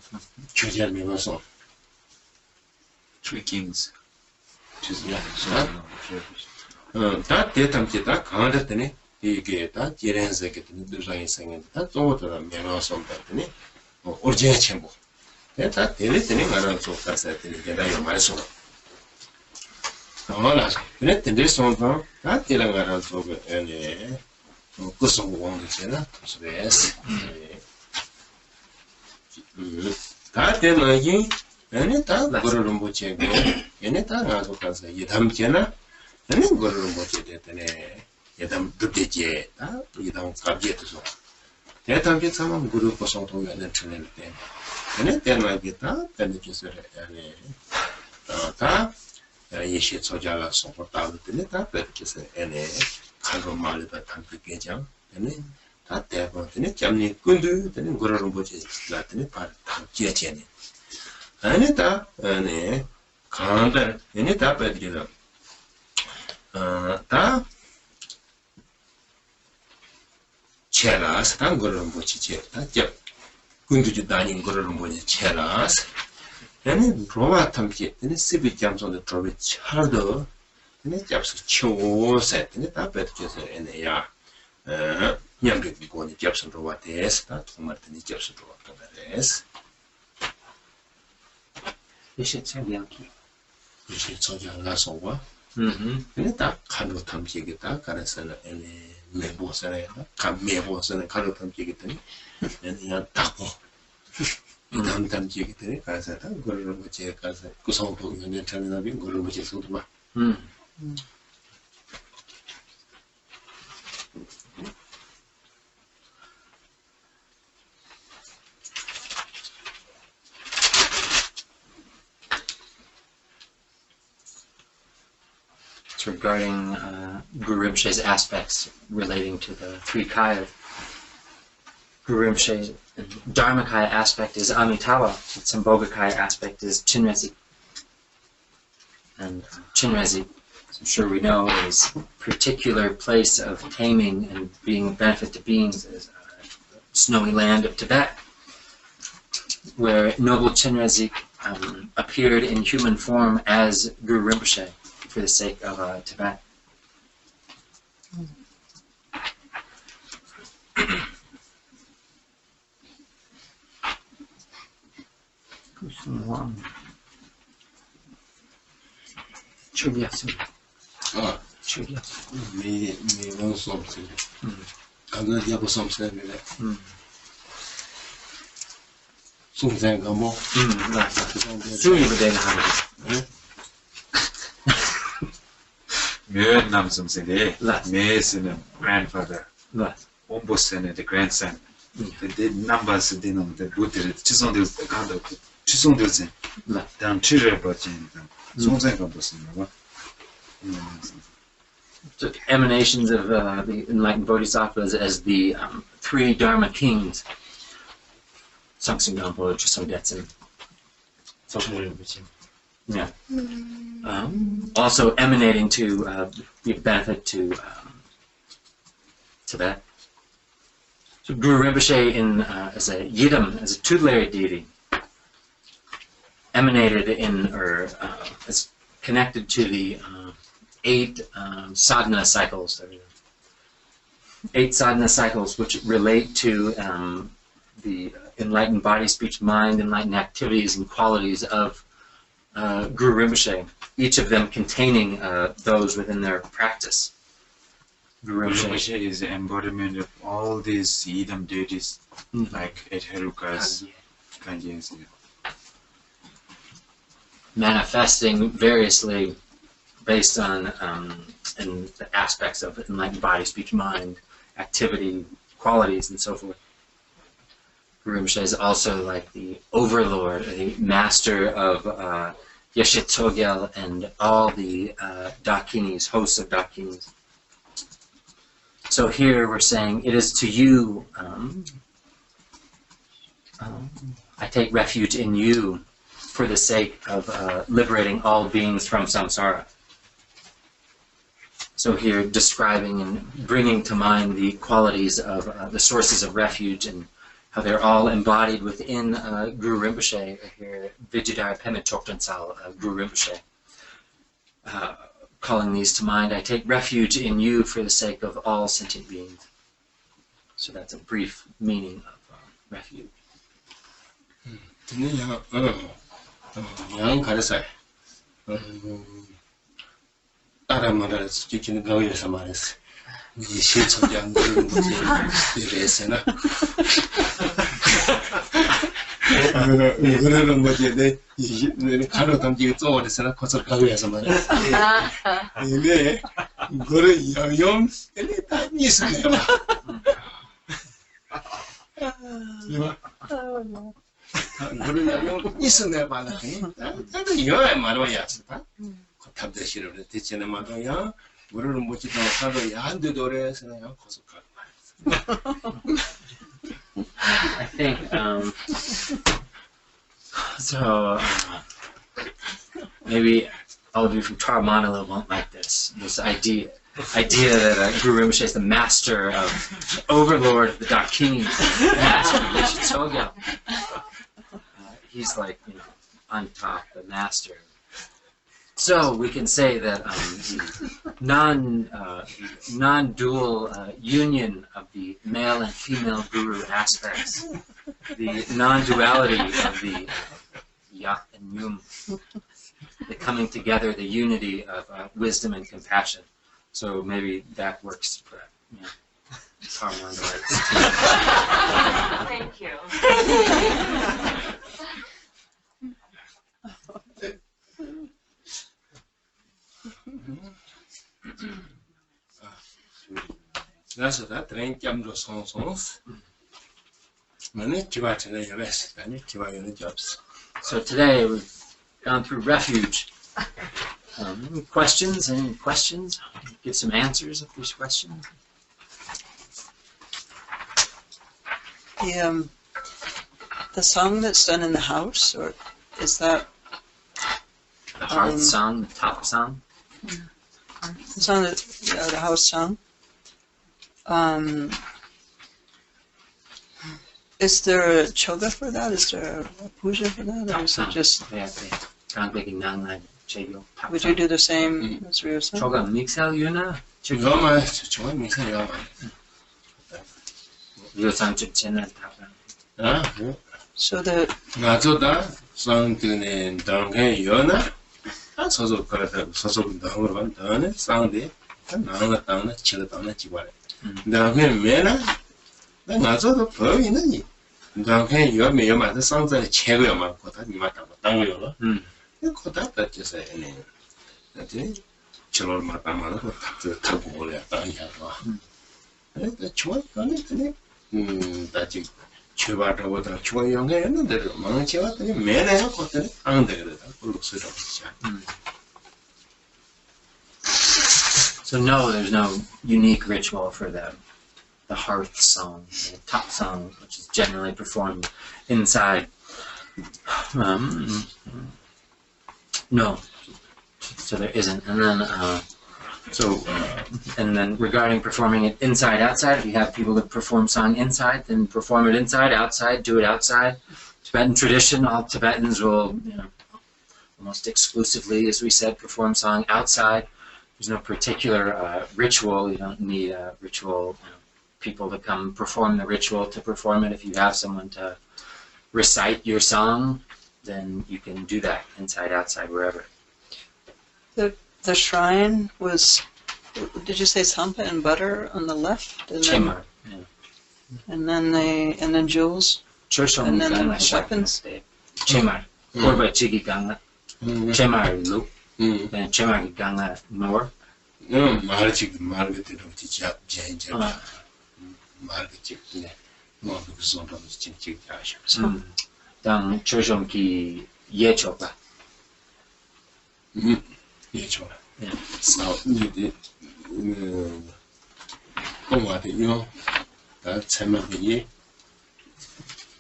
Children never saw. 3 kings. That data that counted the name, he get that, Jerens get the design singing that over the mirror something or Chamber. That anything around so fast that you get out of my soul. Let this one down, that killing around so any custom one, so yes. That then again, any time Guru Rinpoche, any time I was to say, Yadam Jena, and then Guru Rinpoche, Yadam Dutije, Yadam subject so. That time get some Guru Posoto and then train them. And then I get that, and it is any Yeshit Sojala supportable to it up, but just any kind of Malibet complication, and then that there was in it, Jamni Kundu, then Guru Rinpoche, Latin part, Jetian. And it up, and a counter, and it up at you know. Chelas, and Guru Rinpoche, that job. Kundu dining Guru Rinpoche, Chelas. Then Rova Tamki, then Sibi jumps on the Trovich harder, then it jumps Cho set in it up at just an air. Young people go on the jumps on Rova Tess, that Martin jumps on Rova Tess. You should say Yankee. You should so young last over. 근데 딱 가로 탐지겠다. 가라서는 매보서는 매보서는 가로 탐지겠더니 그냥 딱고 남 탐지겠더니 가서 딱 그러는 거 제가 가서 그 성도 연전 참여나빈 그런 거 제소도 봐. It's regarding Guru Rinpoche's aspects relating to the three kaya. Guru Rinpoche's Dharmakaya aspect is Amitabha, Sambhogakaya aspect is Chinrezig. And Chinrezig, as I'm sure we know, is a particular place of taming and being of benefit to beings, is snowy land of Tibet, where noble Chinrezig appeared in human form as Guru Rinpoche for the sake of Tibet. 매번 수업생. 가는 야부 수업생이래. 수업생가 뭐? 수입을 하는. Myeonam something Mason grandfather, Ombosen the grandson. The numbers didn't the booted Chisondils the conduct Chisondils down Chirabachin. Something So emanations of the enlightened bodhisattvas as the three Dharma kings. Samsung Gampo, Chisondetsen. Yeah. Also emanating to be of benefit to Tibet. So Guru Rinpoche as a Yidam, as a tutelary deity, emanated in, or is connected to the 8 sadhana cycles. 8 sadhana cycles which relate to the enlightened body, speech, mind, enlightened activities and qualities of Guru Rinpoche, each of them containing those within their practice. Guru Rinpoche is the embodiment of all these Yidam deities, like 8 Herukas, Kanjins. Manifesting variously based on in the aspects of enlightened body, speech, mind, activity, qualities, and so forth. Guru Rinpoche is also like the overlord, or the master of Yeshe Tsogyal and all the Dakinis, hosts of Dakinis. So here we're saying, it is to you, I take refuge in you for the sake of liberating all beings from samsara. So here describing and bringing to mind the qualities of the sources of refuge and how they're all embodied within Guru Rinpoche, here Vidyadhara Pema Choktansal, Guru Rinpoche. Calling these to mind, I take refuge in you for the sake of all sentient beings. So that's a brief meaning of refuge. 양 가르사이. 따라말을 지키는 가위에서 말했어. 이 시청자 안 되는 거지. 이래서나. 그러는 거지. 내 가로 담지게 쪼어렸으나 거기서 가위에서 말했어. 근데 그걸 영영 다 있었네. 그런 영영 있었네 말았더니 나도 영에 말아야 했다. 탑대 싫어를 대체는 말아야 뭐를 못 지도 하도 야한데도 그래서 그냥 거속하고 말했어. I think so. Maybe all of you from Taramanala won't like this idea that Guru Rinpoche is the master of, overlord of the Dakinis, master of Yeshitogya. He's like, on top, the master. So we can say that non-dual union of the male and female guru aspects, the non-duality of the Yat and Yum, the coming together, the unity of wisdom and compassion. So maybe that works for Harmon. Thank you. 그래서 다 드랭 겸도 송송스. 만에 기와트는 여베스. 아니 기와요는 접스. So today we've gone through Refuge. Any questions? Any questions? Give some answers if there's questions. The song that's done in the house, or is that The hearth song, the top song. the song that the house song? Is there a choga for that? Is there a puja for that, or is it just? Would you do the same as Rio Sanchez? Choga mixel yuna? 이거만 저거 미세요. Rio Sanchez channel top. 아, So the 나도다 상드는 당해 연나. 아, 서서 그래서 서서 당으로 간다네. 상대 나가 당나 치가 당나 지발에. 당해 매나 나서도 보이는니. 당해 여매 여마다 상자에 체고요 많고 다 니마다 당고요. 이거 다 됐어요. 네. 근데 저를 마다마다 그 타고 올려 당이야고. 근데 좋아. 근데 다지 최바라보다 좋아요. 했는데 망치 왔더니 매네요. 그때 안 되거든. 그걸로 쓰라고 진짜. So no, there's no unique ritual for the hearth song, the top song, which is generally performed inside. No, so there isn't. And then regarding performing it inside, outside, if you have people that perform song inside, then perform it inside, outside, do it outside. Tibetan tradition, all Tibetans will, almost exclusively, as we said, perform song outside. There's no particular ritual. You don't need a ritual people to come perform the ritual to perform it. If you have someone to recite your song, then you can do that inside, outside, wherever. The shrine was, did you say sampa and butter on the left? And then, Chemar. and then jewels? And then weapons? Chemar. Korba chigi ganga. Chemar lu. Then Chemar ganga more. 말지 말게도 진짜 제인제 말게 찍네 뭐 무슨 소리도 진짜 하셔. 당 초점기 예초가. 예 좋아. 사 이제 공화대요. 다 채마게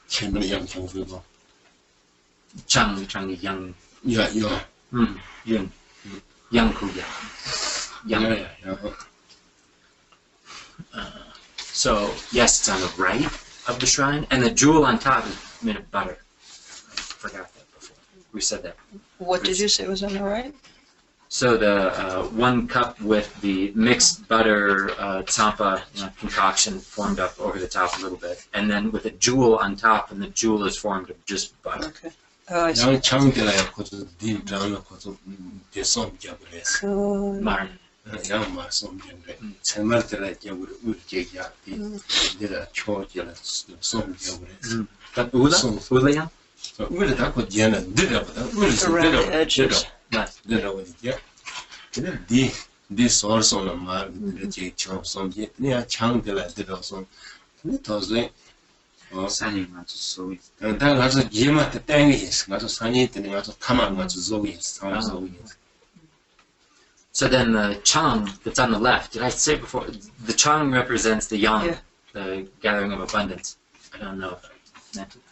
채마를 양평으로. 장이 양. 야. 양. 양쿠야. Yeah. So yes, it's on the right of the shrine, and the jewel on top is made of butter. I forgot that before. We said that. What did you say was on the right? So the 1 cup with the mixed butter tsampa concoction formed up over the top a little bit, and then with a jewel on top, and the jewel is formed of just butter. Okay. Oh, I see. 양 창들어야 거기서 딘장을 거기서 대선 잡으래. Marn. 양 말씀 전에 채마들아 우리 얘기야. 내가 초기를 som 잡으래. That ula? 우리 다 거기에는 들어보다 우리 Around the edges. 들어보니까 근데 디 소르소는 말 그렇게 좀 som지 내가 창들아 들어서 근데 더세 산이 아주 소위. 다 가서 예마트 땡이 있어. 가서 산이 있더니 가서 타만 가서 zogi 있어. So then the chang that's on the left, did I say before, the chang represents the yang, Yeah. the gathering of abundance. I don't know if I meant it.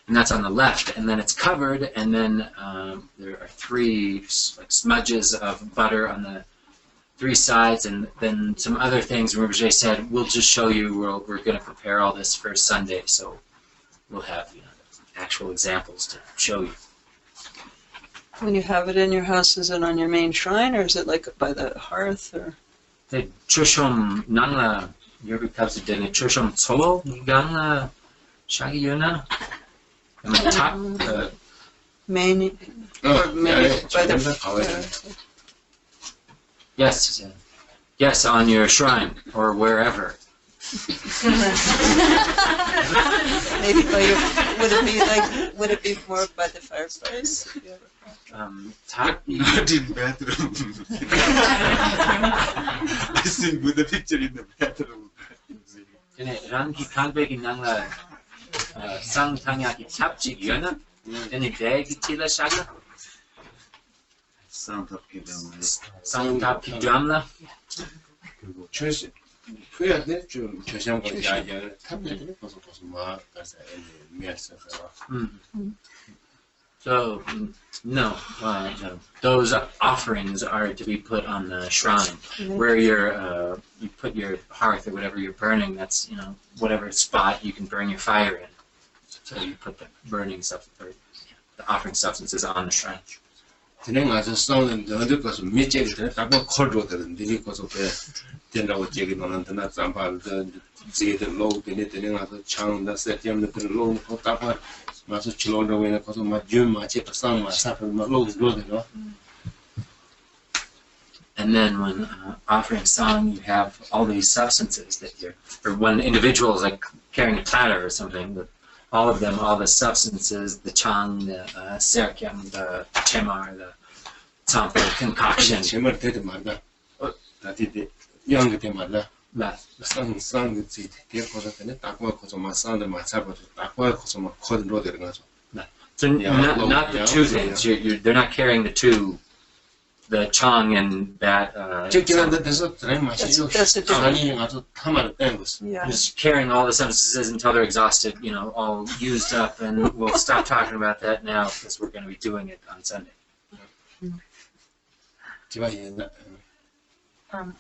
And that's on the left, and then it's covered, and then there are 3 smudges of butter on the 3 sides, and then some other things. Rinpoche said, we'll just show you, we're going to prepare all this for Sunday, so we'll have actual examples to show you. When you have it in your house, is it on your main shrine, or is it like by the hearth, or? The chushom nangla yoga kapsa dene chushom solo gangla shagi yuna. And the top Many, 어, many 야, by the 전부 다 가와야 돼. Yes, yes, on your shrine or wherever. maybe by your, would it be more by the fireplace? If you ever- Not Not in bathroom. I think with the picture in the bathroom. rangi kanbegi nangla sang tanya ki chapchi yona. Any bag tila shaga. Sound of 기름. Sang tap ki dramla. 최시 그야네 좀 저시한 거 야야 탑네들 벌써 막 가서 미했어요. So, no, those offerings are to be put on the shrine, where you put your hearth or whatever you're burning. That's whatever spot you can burn your fire in. So you put the burning stuff or the offering substances on the shrine. 진행 가서 싸우는 너들 것을 밑에 들 답은 콜로들은 니리 것을 배 된다고 얘기 나는데나 잠발도 제들 로우 되네 되는 가서 창다 세템도 들 로우 거 답은 마서 치료로 위에 가서 맞좀 맞지 상마 사프 로우 로드로. And then when offering song, you have all these substances that or when individuals like carrying a platter or something, all of them, all the substances, the chang, the serkyam, the chemar, the tsampa, concoction. 제말 되게 많다. 다들 양게 되게 많다. That, 상 그지 되게 거서 되네. 딱과 거서 막 상들 맞아서 딱과 거서 막 코드로 들어가서. so not the two things. They're not carrying the two, the chang and that. 직진한데 돼서 드라이 마시죠. That's a different- 아니 가서 타마를 뗀 것은. Yeah. Just carrying all the substances until they're exhausted, all used up, and we'll stop talking about that now because we're going to be doing it on Sunday. 지바이나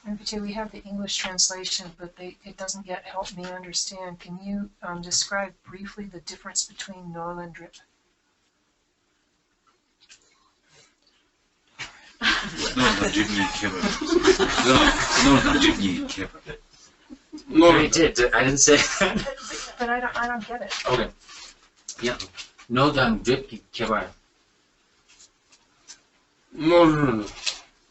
Rinpoche, we have the English translation, but it doesn't yet help me understand. Can you describe briefly the difference between Nol and Drip? No, Jimmy Kevin. No, Jimmy Kevin. I did. I didn't say that. But I don't get it. Okay. Yeah. No dang drip kebar.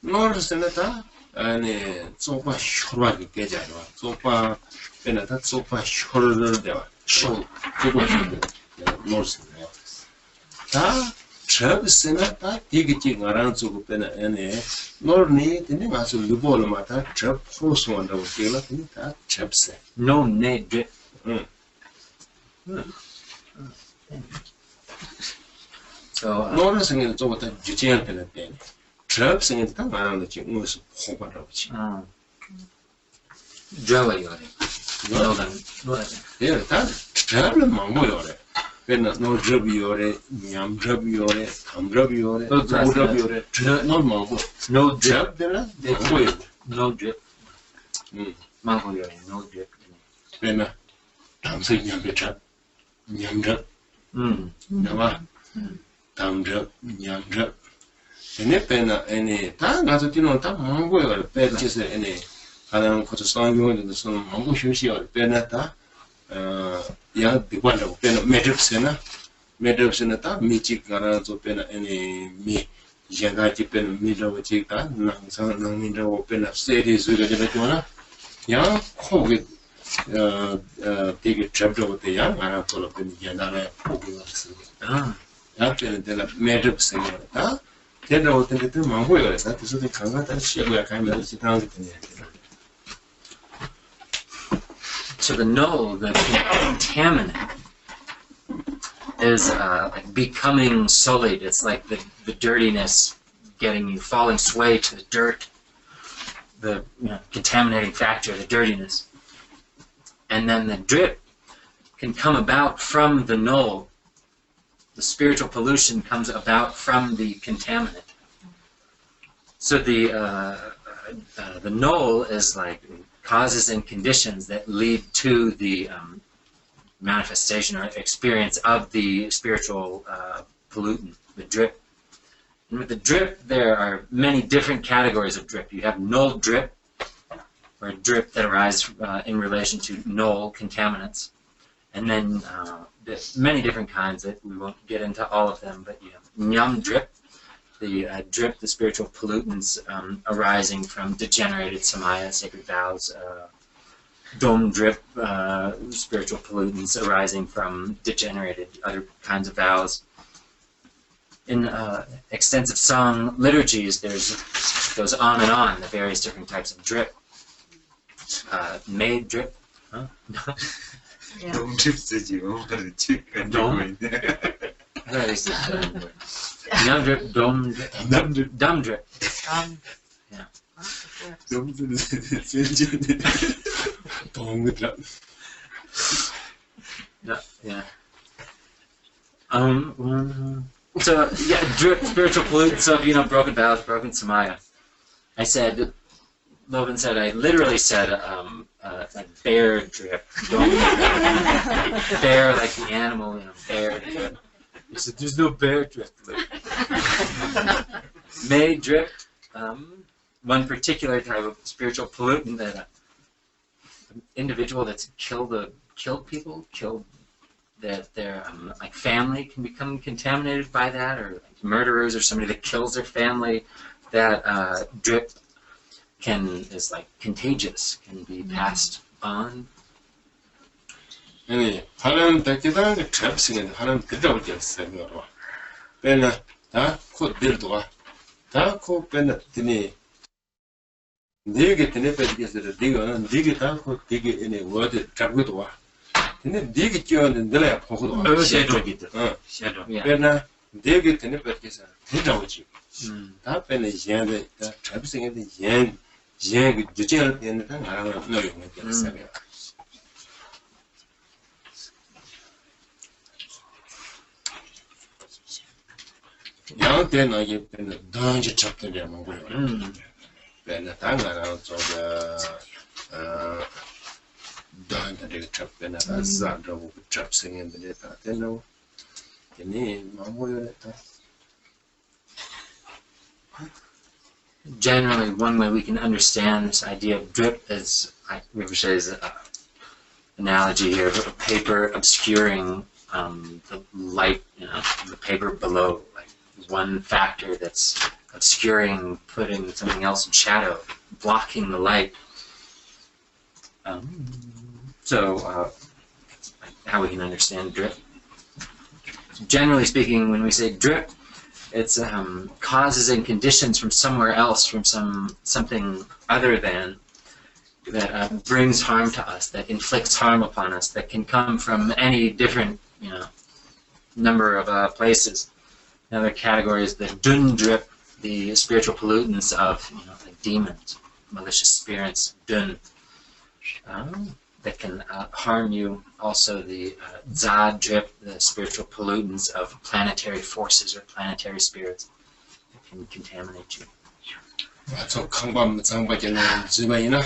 노를 쓰는다 아니 소파 쇼라기 깨자요 소파 빼나다 소파 쇼를 대와 쇼 소파 쇼를 노를 쓰네요 다 접스나다 디기지 가랑 소고 빼나 아니 노르니 근데 가서 리볼을 마다 접 소소한다고 깨라 근데 다 접세 No ne drip. So 노를 쓰는 저부터 주제할 때는 때 접스는 다 말하는 지금 무슨 호반라고 지 Joey yore. No dang. No dang. 예, 다 저를 망고요래. 그러나 노 접이요래, 냠 접이요래, 감 접이요래, 오 접이요래. 저노 망고. No drip. 접들은 망고요. No drip. Mango yore. No drip. 그러나 담석 냠배 접, 냠 접, 나와. 담 접, 냠 접. 얘네 빼나 애네 다 가서 뛰는 다 망고요. 빼지서 애네 가는 것도 상경에도 손 망고 쉬시요. 빼나 다 야 디관라고 빼나 매듭스나 다 미치 가라서 빼나 애네 미 제가지 빼나 미라고 지다 낭상 낭민라고 빼나 세리즈가 되잖아. 야 코게 되게 잡다고 돼야 알아 걸어 빼나 옛날에 보고 왔어. 야 빼나 내가 매듭스나 다 대로 어떻게 또 망고요. 그래서 그래서 강가다 시고야 가면 지당 같은 게. So the no, the contaminant, is like becoming sullied. It's like the dirtiness getting you, falling sway to the dirt, the contaminating factor, the dirtiness. And then the drip can come about from the null. The spiritual pollution comes about from the contaminant. So the null is like causes and conditions that lead to the manifestation or experience of the spiritual pollutant, the drip. And with the drip, there are many different categories of drip. You have null drip, or drip that arises in relation to null contaminants. And then there's many different kinds that we won't get into all of them, but you have nyam drip, the drip, the spiritual pollutants arising from degenerated samaya, sacred vows, dom drip, spiritual pollutants arising from degenerated other kinds of vows. In extensive song liturgies, goes on and on, the various different types of drip. Made drip, huh? Dom drip 쓰지요. 칙 Dom? Nyam drip, dom drip, dum drip. Yeah. Dom 쓰지. 동그라. Yeah. So yeah, drip, spiritual pollutants. So broken vows, broken samaya. I said, Lovan said, I literally said like bear drip. Bear like the animal, bear drip. He said, there's no bear drip. May drip. One particular type of spiritual pollutant that an individual that's killed people, that their like family can become contaminated by that, or like murderers or somebody that kills their family, that drip is like contagious, can be passed on. 아니 하나님 덕기다 그 잡싱은 하나님 그다고 됐어요. 배나 다코 빌도가 다코 배나 드니 네게 드네 배디게서 네가 네게 다코 네게 이네 워드 잡고도 와. 근데 네게 끼어는 내가 보고도 와. 섀도우기도. 섀도우. 배나 네게 드네 배디게서 대자오지. 다 배나 얘네 다 잡싱인데 얘 주제할 때는 다 나랑 노력을 했어요. yang de na ye ben dan ji chap de ma go ben da nga na zo de dan de chap ben na za de wo chap sing in de ta de no ni ma mo yo ta. Generally, one way we can understand this idea of drip is, like Rinpoche's analogy here, of a paper obscuring the light, the paper below, like one factor that's obscuring, putting something else in shadow, blocking the light. So, how we can understand drip. Generally speaking, when we say drip, it's causes and conditions from somewhere else, from something other than, that brings harm to us, that inflicts harm upon us, that can come from any different, number of places. Another category is the dun drip, the spiritual pollutants of, like demons, malicious spirits, dun, that can harm you. Also the za drip, the spiritual pollutants of planetary forces or planetary spirits that can contaminate you. 저 강밤 장바게는 집에이나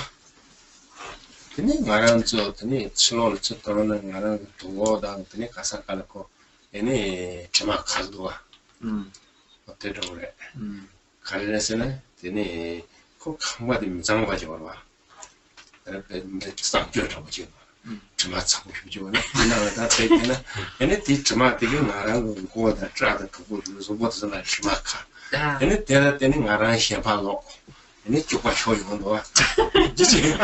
근데 말한 저 드니 슬로를 쳤더는 나는 도어당 드니 가사 깔고 얘네 저막 가도와 어때도 그래 갈래서는 드니 꼭 강바디 장바지 와라 그래 쌍겨 잡지 저막 잡고 싶지는 나다 때는 얘네 뒤 저막 되게 말한 거다 짜다 그거 그래서 뭐도 나 저막하 얘네 때다 때는 말한 샤파고 얘네 쪽과 쇼이 건도와 지지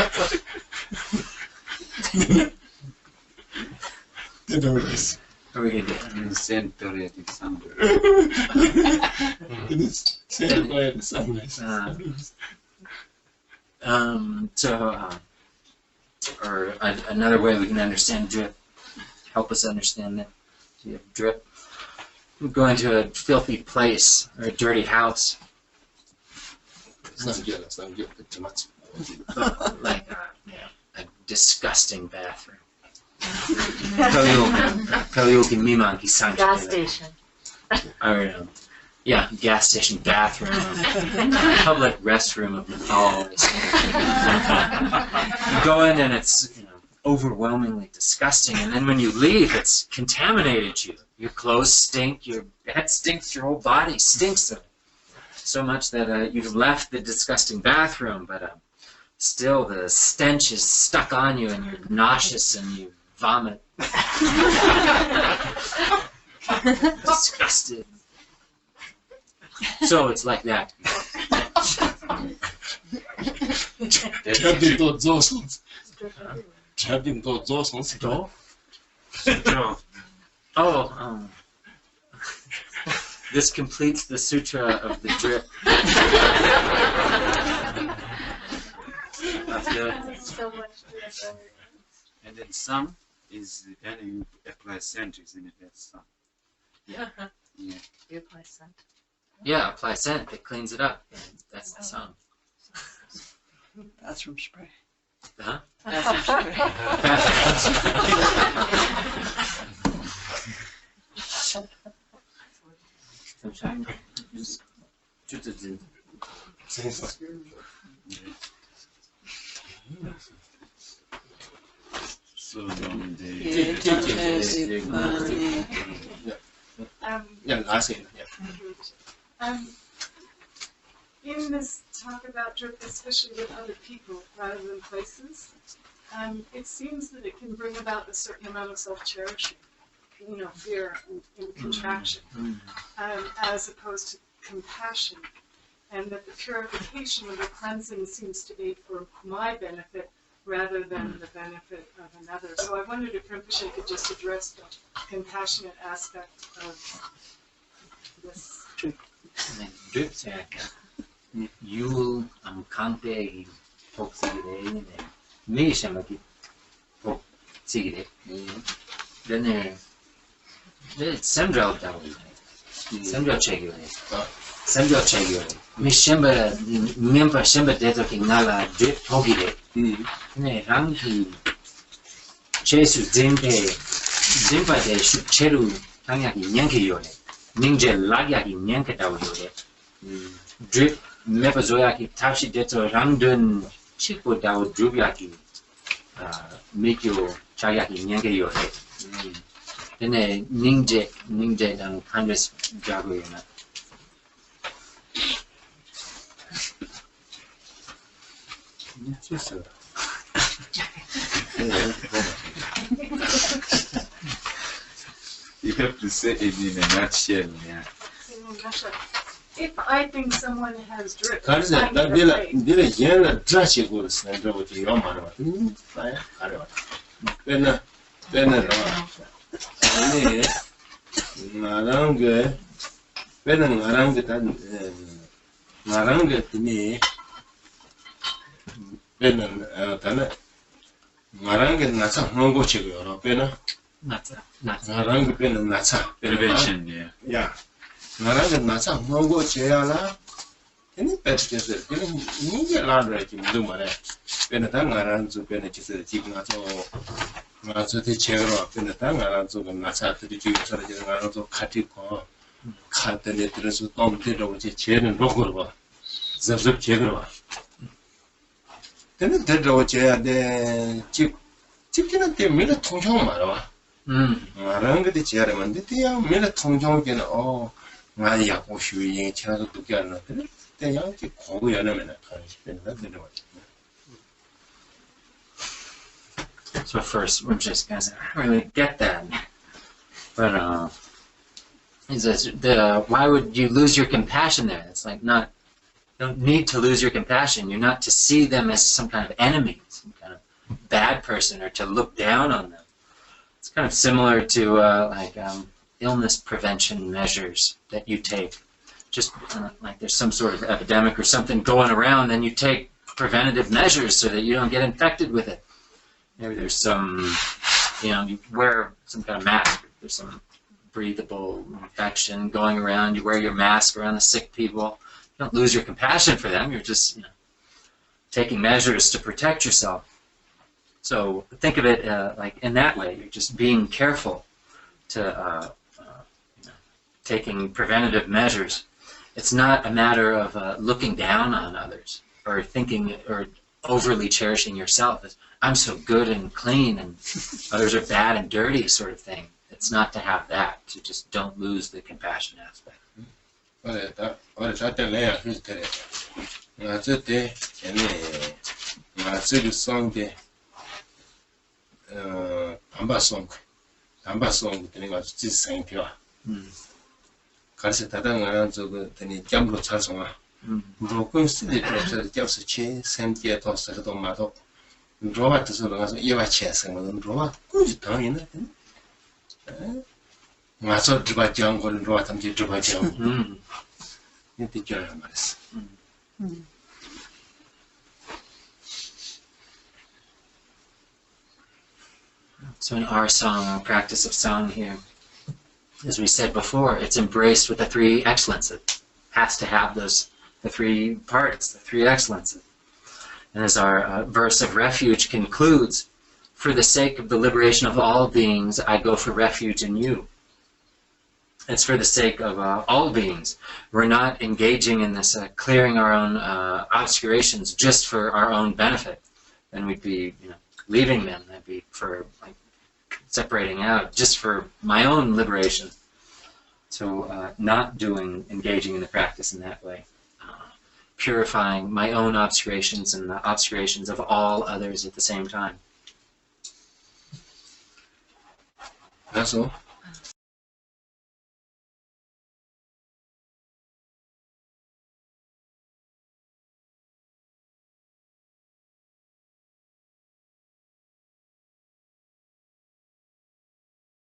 Denotes. Century Alexander. It is said by the sunrise. Or another way we can understand drip, help us understand that drip. We go into a filthy place or a dirty house. Like a disgusting bathroom. Gas station. Or, gas station bathroom, public restroom of Nepal. You go in and it's overwhelmingly disgusting, and then when you leave, it's contaminated you. Your clothes stink, your head stinks, your whole body stinks so much that you've left the disgusting bathroom, but still the stench is stuck on you, and you're nauseous and you vomit Disgusted. So it's like that. Oh, this completes the sutra of the drip. So much drip. And then some is then you apply scent, isn't it? That's some. Yeah. Yeah. You apply scent. Yeah, apply scent. It cleans it up. That's the song. Bathroom spray. Huh? Bathroom So then in this talk about drip, especially with other people rather than places, it seems that it can bring about a certain amount of self-cherishing, fear and contraction, as opposed to compassion, and that the purification or the cleansing seems to be for my benefit rather than the benefit of another. So I wondered if Rinpoche could just address the compassionate aspect of this. Drip you kante toxigide me shamaki toxigide then semdral down semdral chegile me shamba member shamba deto ki ngala drip togide ne rangi chesu zimpa de cheru tanyaki nyanki yore ninje lagyaki nyanka daw yore drip mepazoyaki tashi deto rangdun chipo daw drubyaki mikyo chayaki nyanke yore then ninje dan kindness jago yona you have to say it in a nutshell, yeah. If I think someone has drip, I'm afraid. Prevention, yeah. Yeah. 나라가 나사 먹고 제야라 ini petke ini ninge ladra ki mdu mare pena ta ngaran zu pena ki se ji nga zo te chegro pena ta ngaran zu na sa te ji sa ji ngaran zo khati ko khate le tre su tom te ro ji chene ro go ba zab zab chegro ba tene te ro che ya de ji kina te mele 통정 말아 와 ngaran ge de che man de te ya mele 통정 ge na 많이 약고 쉬이 지나서 두게 안 나더니 그냥 이렇게 고고 연애면 가는 되는 So first, we're just gonna really get that, but is this why would you lose your compassion there? It's like you don't need to lose your compassion. You're not to see them as some kind of enemy, some kind of bad person, or to look down on them. It's kind of similar to illness prevention measures that you take. Just like there's some sort of epidemic or something going around, then you take preventative measures so that you don't get infected with it. Maybe there's some, you wear some kind of mask. There's some breathable infection going around. You wear your mask around the sick people. You don't lose your compassion for them. You're just taking measures to protect yourself. So think of it like in that way. You're just being careful to taking preventative measures. It's not a matter of looking down on others or thinking or overly cherishing yourself as I'm so good and clean and others are bad and dirty sort of thing. It's not to have that. You just don't lose the compassion aspect. 담바송 되는 지생표 가서 다당한 저거 되니 점로 차송아 로건 스리 프로젝트 잡스 치 샘게 도서도 마도 로바 뜻으로 가서 이와 체생은 로바 꾸지 당이네 맞아 드바장 걸 로바 담지 드바장 이때 잘 말했어 So in our song, our practice of song here, as we said before, it's embraced with the three excellences. It has to have those, the three parts, the three excellences. And as our verse of refuge concludes, for the sake of the liberation of all beings, I go for refuge in you. It's for the sake of all beings. We're not engaging in this clearing our own obscurations just for our own benefit. Then we'd be, leaving them. That'd be for separating out just for my own liberation. So not engaging in the practice in that way. Purifying my own obscurations and the obscurations of all others at the same time. That's all.